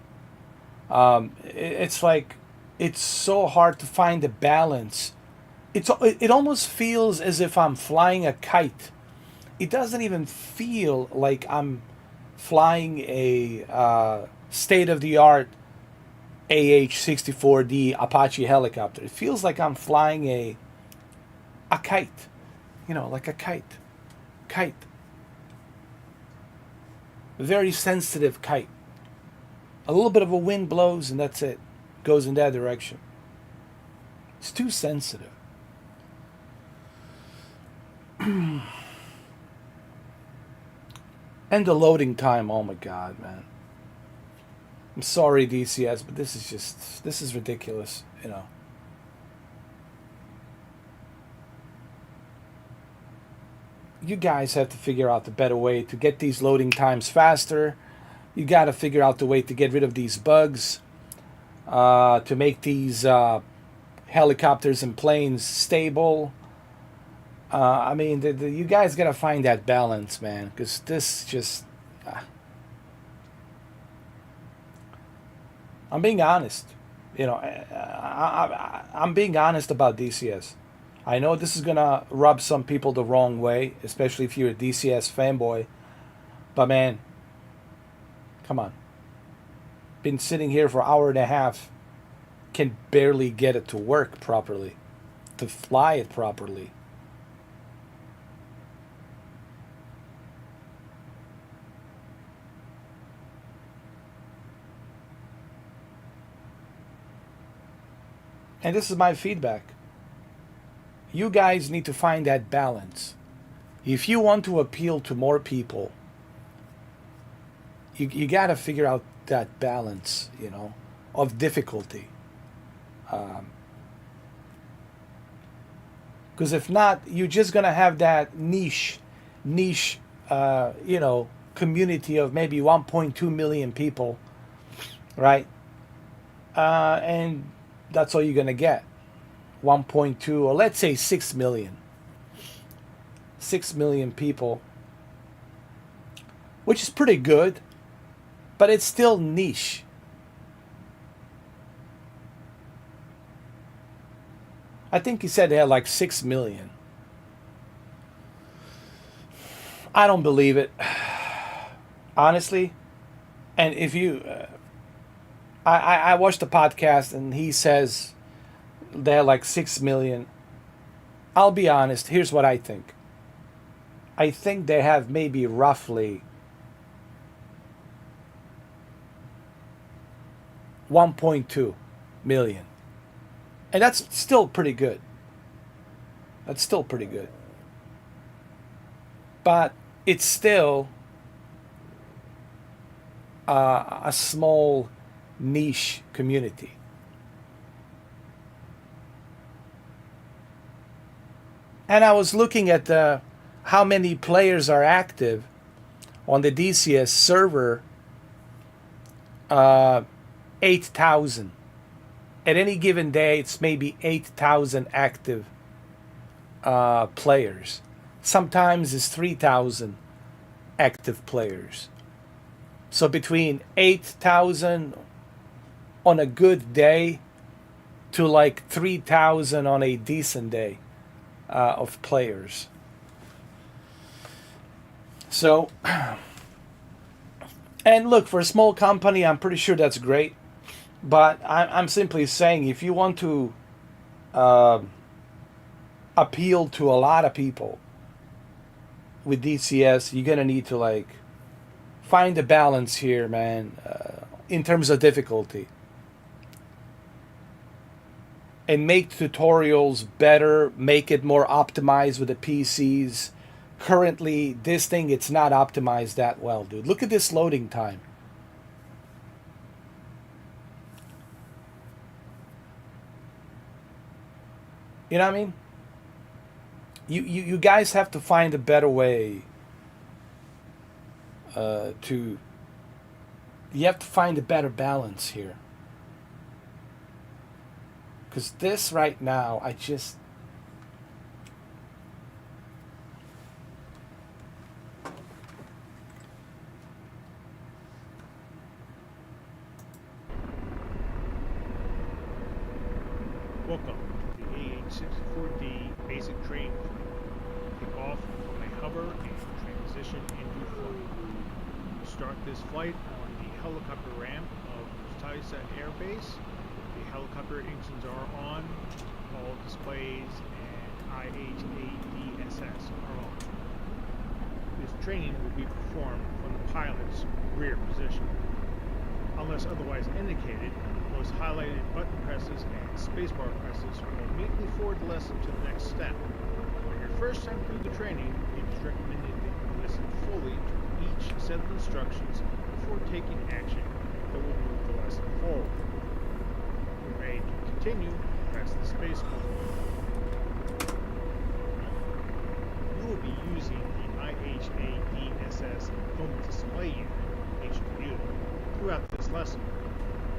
It's like it's so hard to find the balance. It almost feels as if I'm flying a kite. It doesn't even feel like I'm flying a state-of-the-art AH-64D Apache helicopter. It feels like I'm flying a kite, you know, like a kite. A very sensitive kite. A little bit of a wind blows and that's it. Goes in that direction. It's too sensitive. And the loading time, oh my God, man. I'm sorry, DCS, but this is ridiculous, you know. You guys have to figure out the better way to get these loading times faster. You got to figure out the way to get rid of these bugs, to make these helicopters and planes stable. I mean, you guys got to find that balance, man, because this just... I'm being honest. You know, I'm being honest about DCS. I know this is going to rub some people the wrong way, especially if you're a DCS fanboy. But, man, come on. Been sitting here for an hour and a half. Can barely get it to work properly. To fly it properly. And this is my feedback. You guys need to find that balance. If you want to appeal to more people, you got to figure out that balance, you know, of difficulty. Because if not, you're just going to have that niche, you know, community of maybe 1.2 million people, right? And that's all you're going to get. 1.2, or let's say 6 million. 6 million people. Which is pretty good, but it's still niche. I think he said they had like 6 million. I don't believe it. Honestly. And if you... I watched the podcast and he says they're like 6 million. I'll be honest. Here's what I think. I think they have maybe roughly 1.2 million. And that's still pretty good. That's still pretty good. but it's still a small niche community. And I was looking at how many players are active on the DCS server. 8,000. At any given day, it's maybe 8,000 active players. Sometimes it's 3,000 active players. So between 8,000 on a good day to like 3,000 on a decent day of players. So, and look, for a small company, I'm pretty sure that's great. But I'm simply saying, if you want to appeal to a lot of people with DCS, you're gonna need to like find a balance here, man, in terms of difficulty, and make tutorials better, make it more optimized with the PCs. Currently, this thing, it's not optimized that well, dude. Look at this loading time. You know what I mean? You guys have to find a better way you have to find a better balance here. Because this right now, I just... Welcome to the AH-64D basic training flight. Take off from a hover and transition into flight. We start this flight on the helicopter ramp of Taisa Air Base. The helicopter engines are on, all displays and IHA-DSS are on. This training will be performed from the pilot's rear position. Unless otherwise indicated, those highlighted button presses and spacebar presses will immediately forward the lesson to the next step. On your first time through the training, it is recommended that you listen fully to each set of instructions before taking action that will move the lesson forward. When ready to continue, press the space button. You will be using the IHA-DSS Home Display Unit, HDU, throughout this lesson.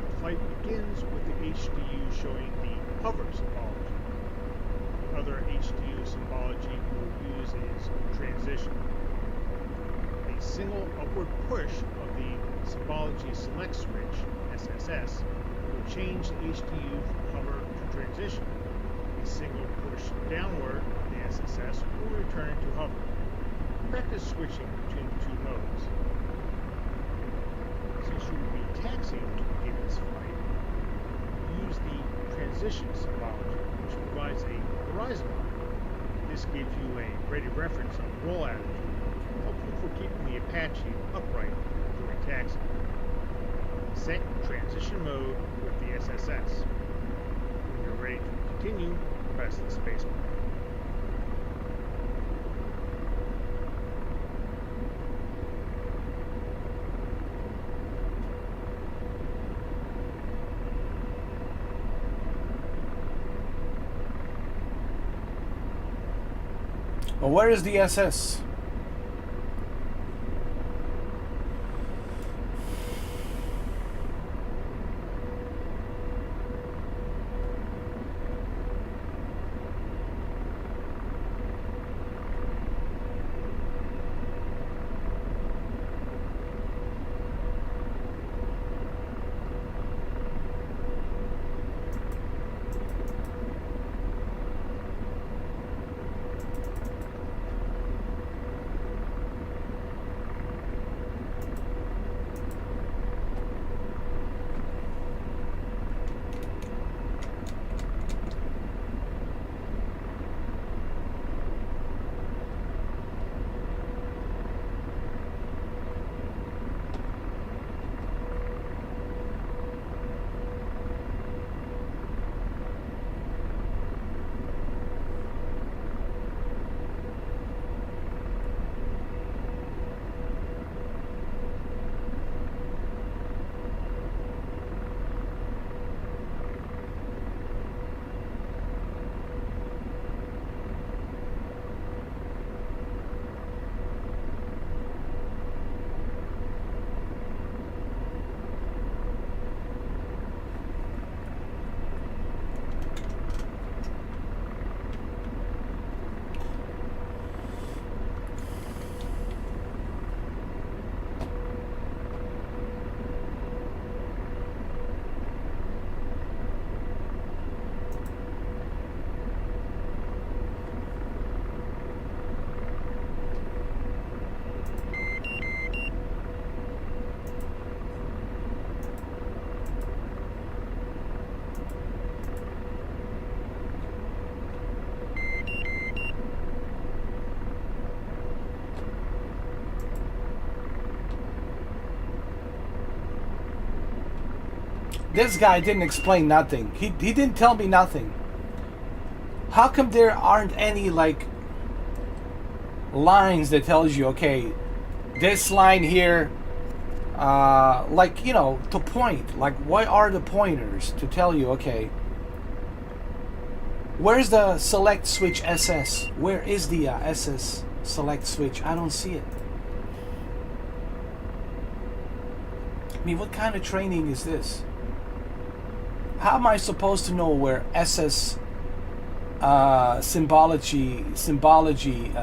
The flight begins with the HDU showing the hover symbology. The other HDU symbology we will use is transition. A single upward push of the symbology select switch, SSS, will change the HDU from hover to transition. A single push downward of the SSS will return it to hover. Practice switching between the two modes. Since you will be taxiing to begin this flight, use the transition symbology, which provides a horizon line. This gives you a ready reference on roll attitude, helpful for keeping the Apache upright during taxi. Set transition mode with the SSS. When you're ready to continue, press the spacebar. Well, where is the SS? this guy didn't explain nothing. He didn't tell me nothing. How come there aren't any like lines that tells you, okay, this line here, like, you know, to point, like what are the pointers to tell you, okay, where's the select switch SS? Where is the SS select switch? I don't see it. I mean, what kind of training is this? How am I supposed to know where SS symbology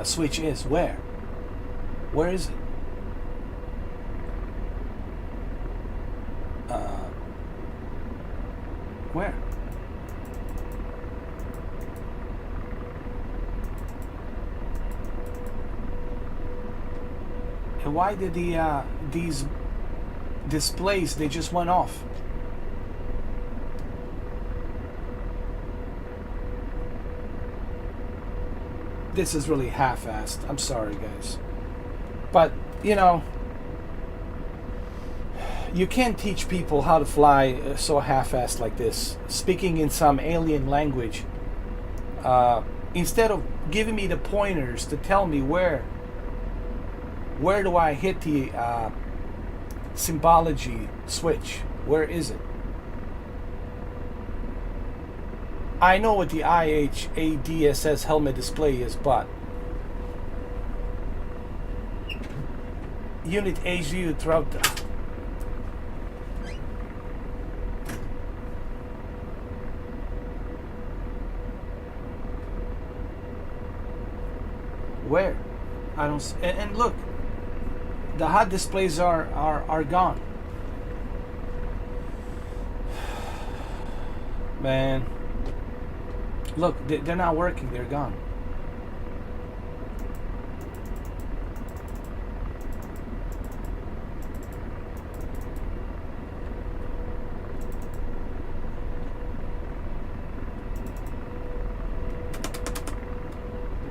switch is? Where is it? Where? And why did these displays, they just went off? This is really half-assed. I'm sorry, guys. But, you know, you can't teach people how to fly so half-assed like this. Speaking in some alien language. Instead of giving me the pointers to tell me where do I hit the symbology switch? Where is it? I know what the AH-64D helmet display is, but unit HU throughout the... Where? I don't... And look, the HUD displays are gone. Man. Look, they're not working. They're gone.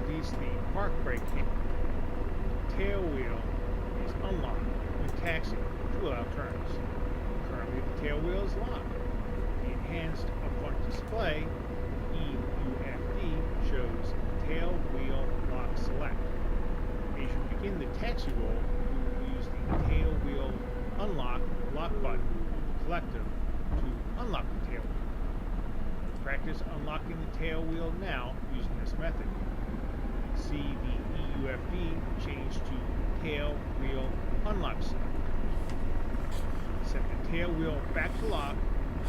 Release the park brake cable. Tail wheel is unlocked when taxiing to allow turns. Currently, the tail wheel is locked. The enhanced upfront display EUFD shows tail wheel lock select. As you begin the taxi roll, you will use the tail wheel unlock lock button on the collective to unlock the tail wheel. Practice unlocking the tail wheel now using this method. See the EUFD change to tail wheel unlock select. Set the tail wheel back to lock.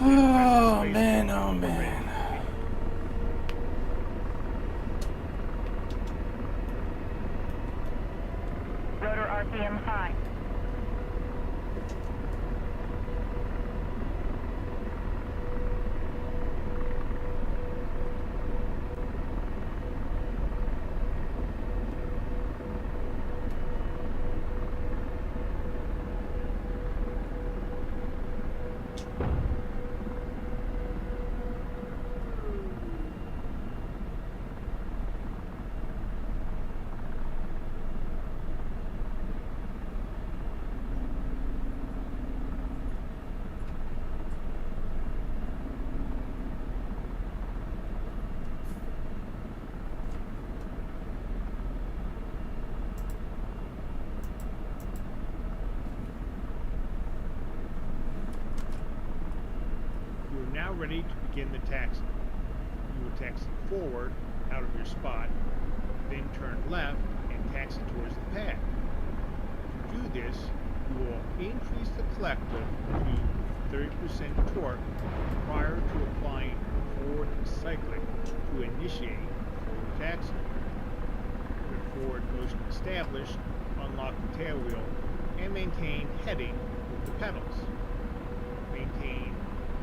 Oh man, oh man. Rotor RPM high. Now ready to begin the taxi. You will taxi forward out of your spot, then turn left and taxi towards the pad. To do this, you will increase the collective to 30% torque prior to applying forward cyclic to initiate forward taxi. With forward motion established, unlock the tail wheel and maintain heading with the pedals. Maintain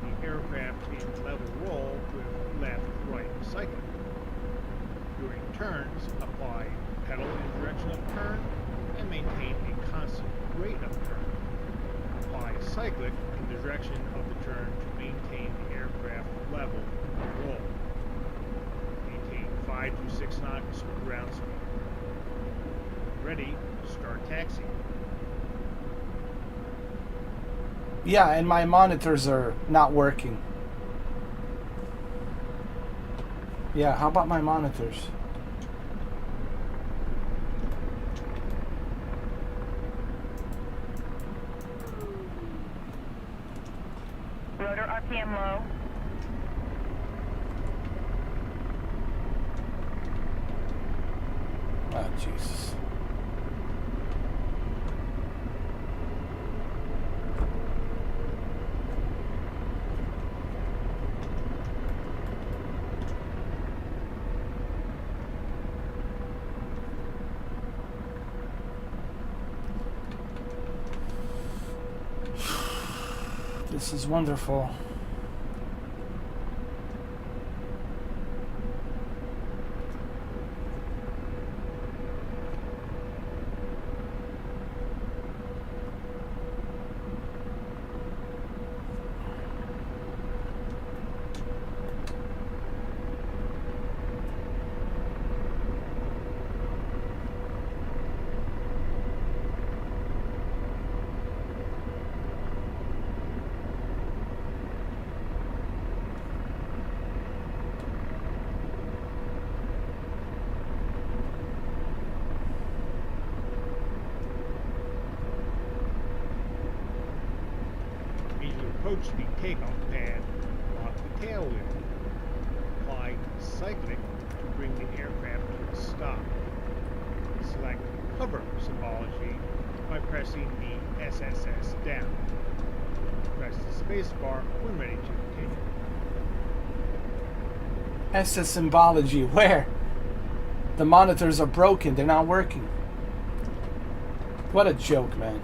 the aircraft in level roll with left-right cycling. During turns, apply pedal in direction of turn and maintain a constant rate of turn. Apply cyclic in the direction of the turn to maintain the aircraft level in roll. Maintain 5 to 6 knots ground speed. Ready, start taxiing. Yeah, and my monitors are not working. Yeah, how about my monitors? Rotor RPM low. Oh, Jesus. This is wonderful. As you approach the takeoff pad, lock the tail wheel. Apply cyclic to bring the aircraft to a stop. Select hover symbology by pressing the SSS down. Press the spacebar when ready to continue. SS symbology, where? The monitors are broken, they're not working. What a joke, man.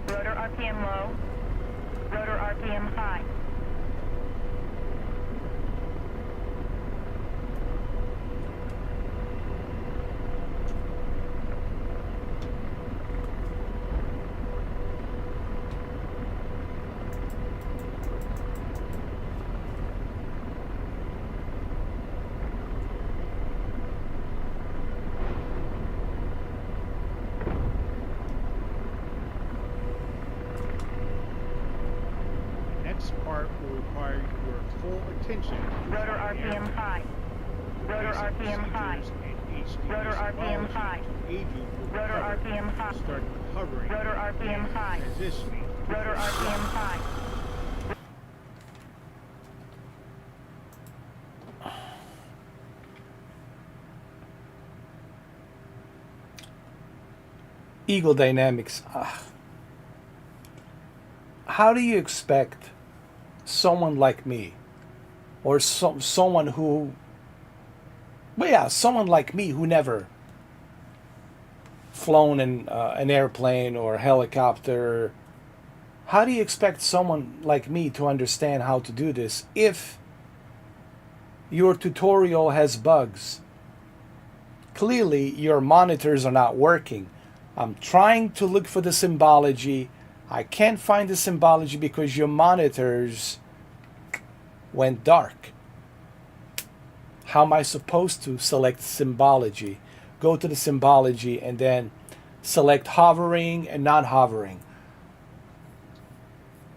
Rotor RPM low. Rotor RPM high. Next part will require your full attention to Rotor flying the RPM aircraft. high. Rotor Basic RPM high. procedures and HD Rotor RPM symbology high. to aid you with Rotor hover. RPM high. Start hovering Rotor RPM and high. transitioning to Rotor full RPM thrust. high. Eagle Dynamics. How do you expect someone like me, or someone who, well, yeah, someone like me who never flown in an airplane or a helicopter, how do you expect someone like me to understand how to do this if your tutorial has bugs? Clearly, your monitors are not working. I'm trying to look for the symbology. I can't find the symbology because your monitors went dark. How am I supposed to select symbology? Go to the symbology and then select hovering and not hovering.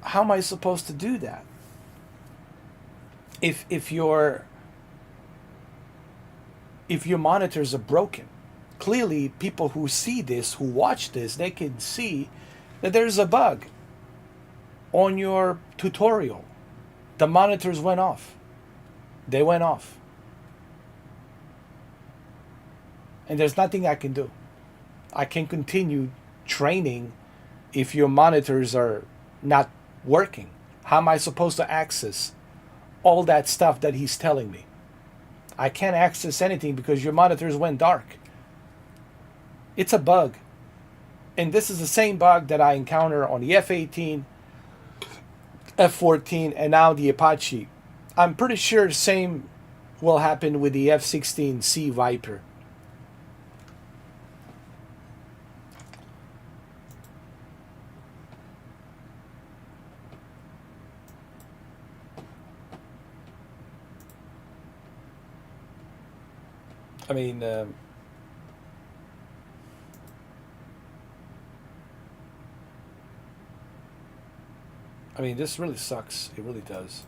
How am I supposed to do that? If your monitors are broken, clearly people who see this, who watch this, they can see that there's a bug on your tutorial. The monitors went off. They went off. And there's nothing I can do. I can continue training if your monitors are not working. How am I supposed to access all that stuff that he's telling me? I can't access anything because your monitors went dark. It's a bug. And this is the same bug that I encounter on the F-18, F-14, and now the Apache. I'm pretty sure same will happen with the F-16C Viper. I mean, this really sucks. It really does.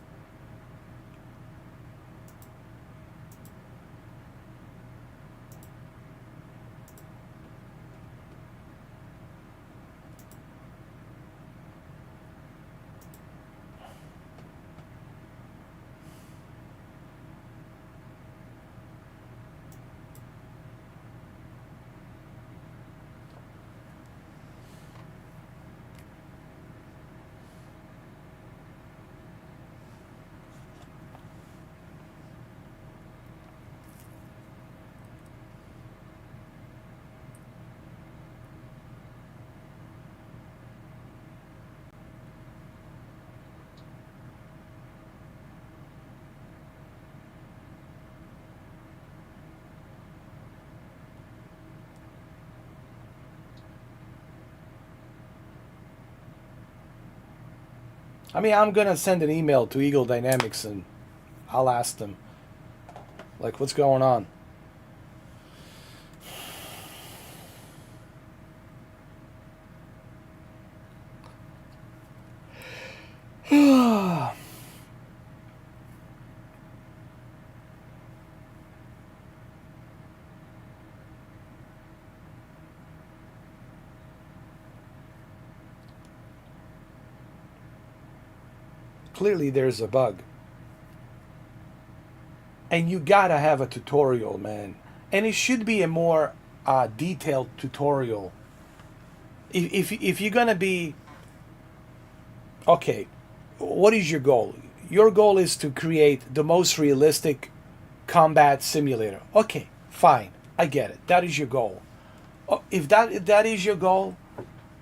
I mean, I'm gonna send an email to Eagle Dynamics and I'll ask them, like, what's going on? Clearly there's a bug. And you gotta have a tutorial, man. And it should be a more detailed tutorial. If you're gonna be... Okay, what is your goal? Your goal is to create the most realistic combat simulator. Okay, fine. I get it. That is your goal. If that is your goal,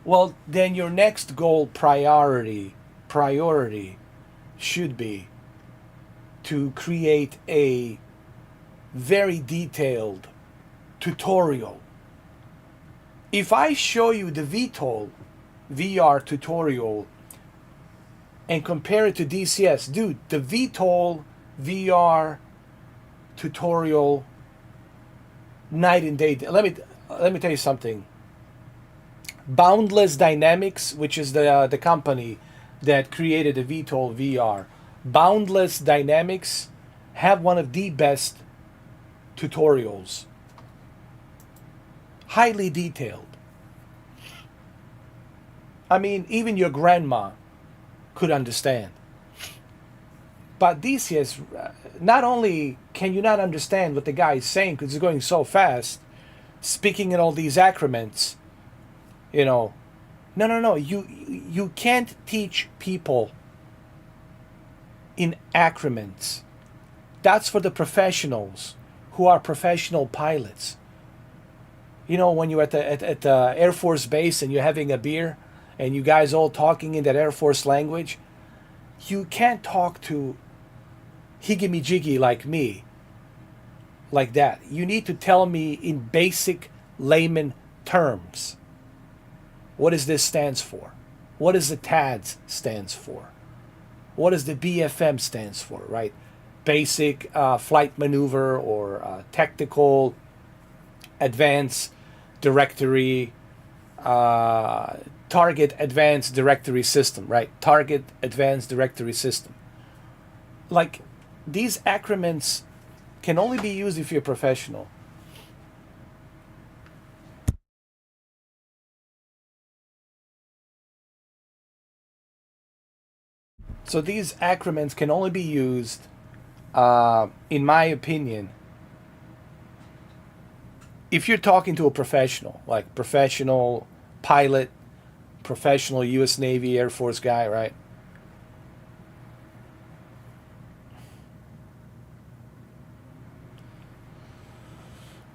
well, then your next goal priority should be to create a very detailed tutorial. If I show you the VTOL VR tutorial and compare it to DCS, dude, the VTOL VR tutorial, night and day. Let me tell you something. Boundless Dynamics, which is the company that created the VTOL VR, Boundless Dynamics have one of the best tutorials. Highly detailed. I mean, even your grandma could understand. But DCS, not only can you not understand what the guy is saying because it's going so fast, speaking in all these acronyms, you know, no. You can't teach people in acronyms. That's for the professionals who are professional pilots. You know, when you're at the Air Force base and you're having a beer and you guys all talking in that Air Force language, you can't talk to higgity jiggy like me like that. You need to tell me in basic layman terms. What does this stands for? What does the TADS stands for? What does the BFM stands for, right? Basic flight maneuver or technical advanced directory, target advanced directory system, right? Target advanced directory system. Like, these acronyms can only be used if you're professional. So these acronyms can only be used, in my opinion, if you're talking to a professional, like professional pilot, professional U.S. Navy, Air Force guy, right?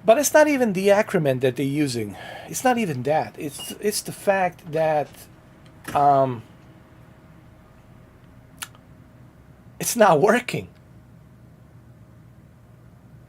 But it's not even the acronym that they're using. It's not even that. It's the fact that it's not working.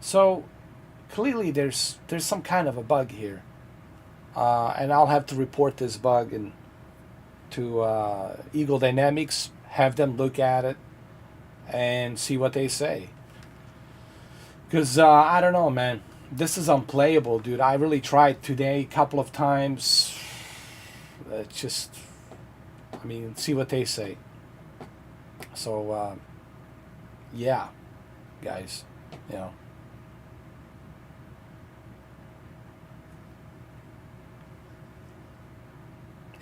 So clearly there's some kind of a bug here, and I'll have to report this bug to Eagle Dynamics, have them look at it and see what they say. Because I don't know, man, this is unplayable, dude. I really tried today a couple of times. Just, I mean, see what they say. So yeah, guys, you know.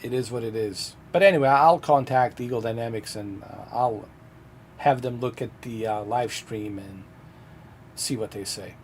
It is what it is. But anyway, I'll contact Eagle Dynamics and I'll have them look at the live stream and see what they say.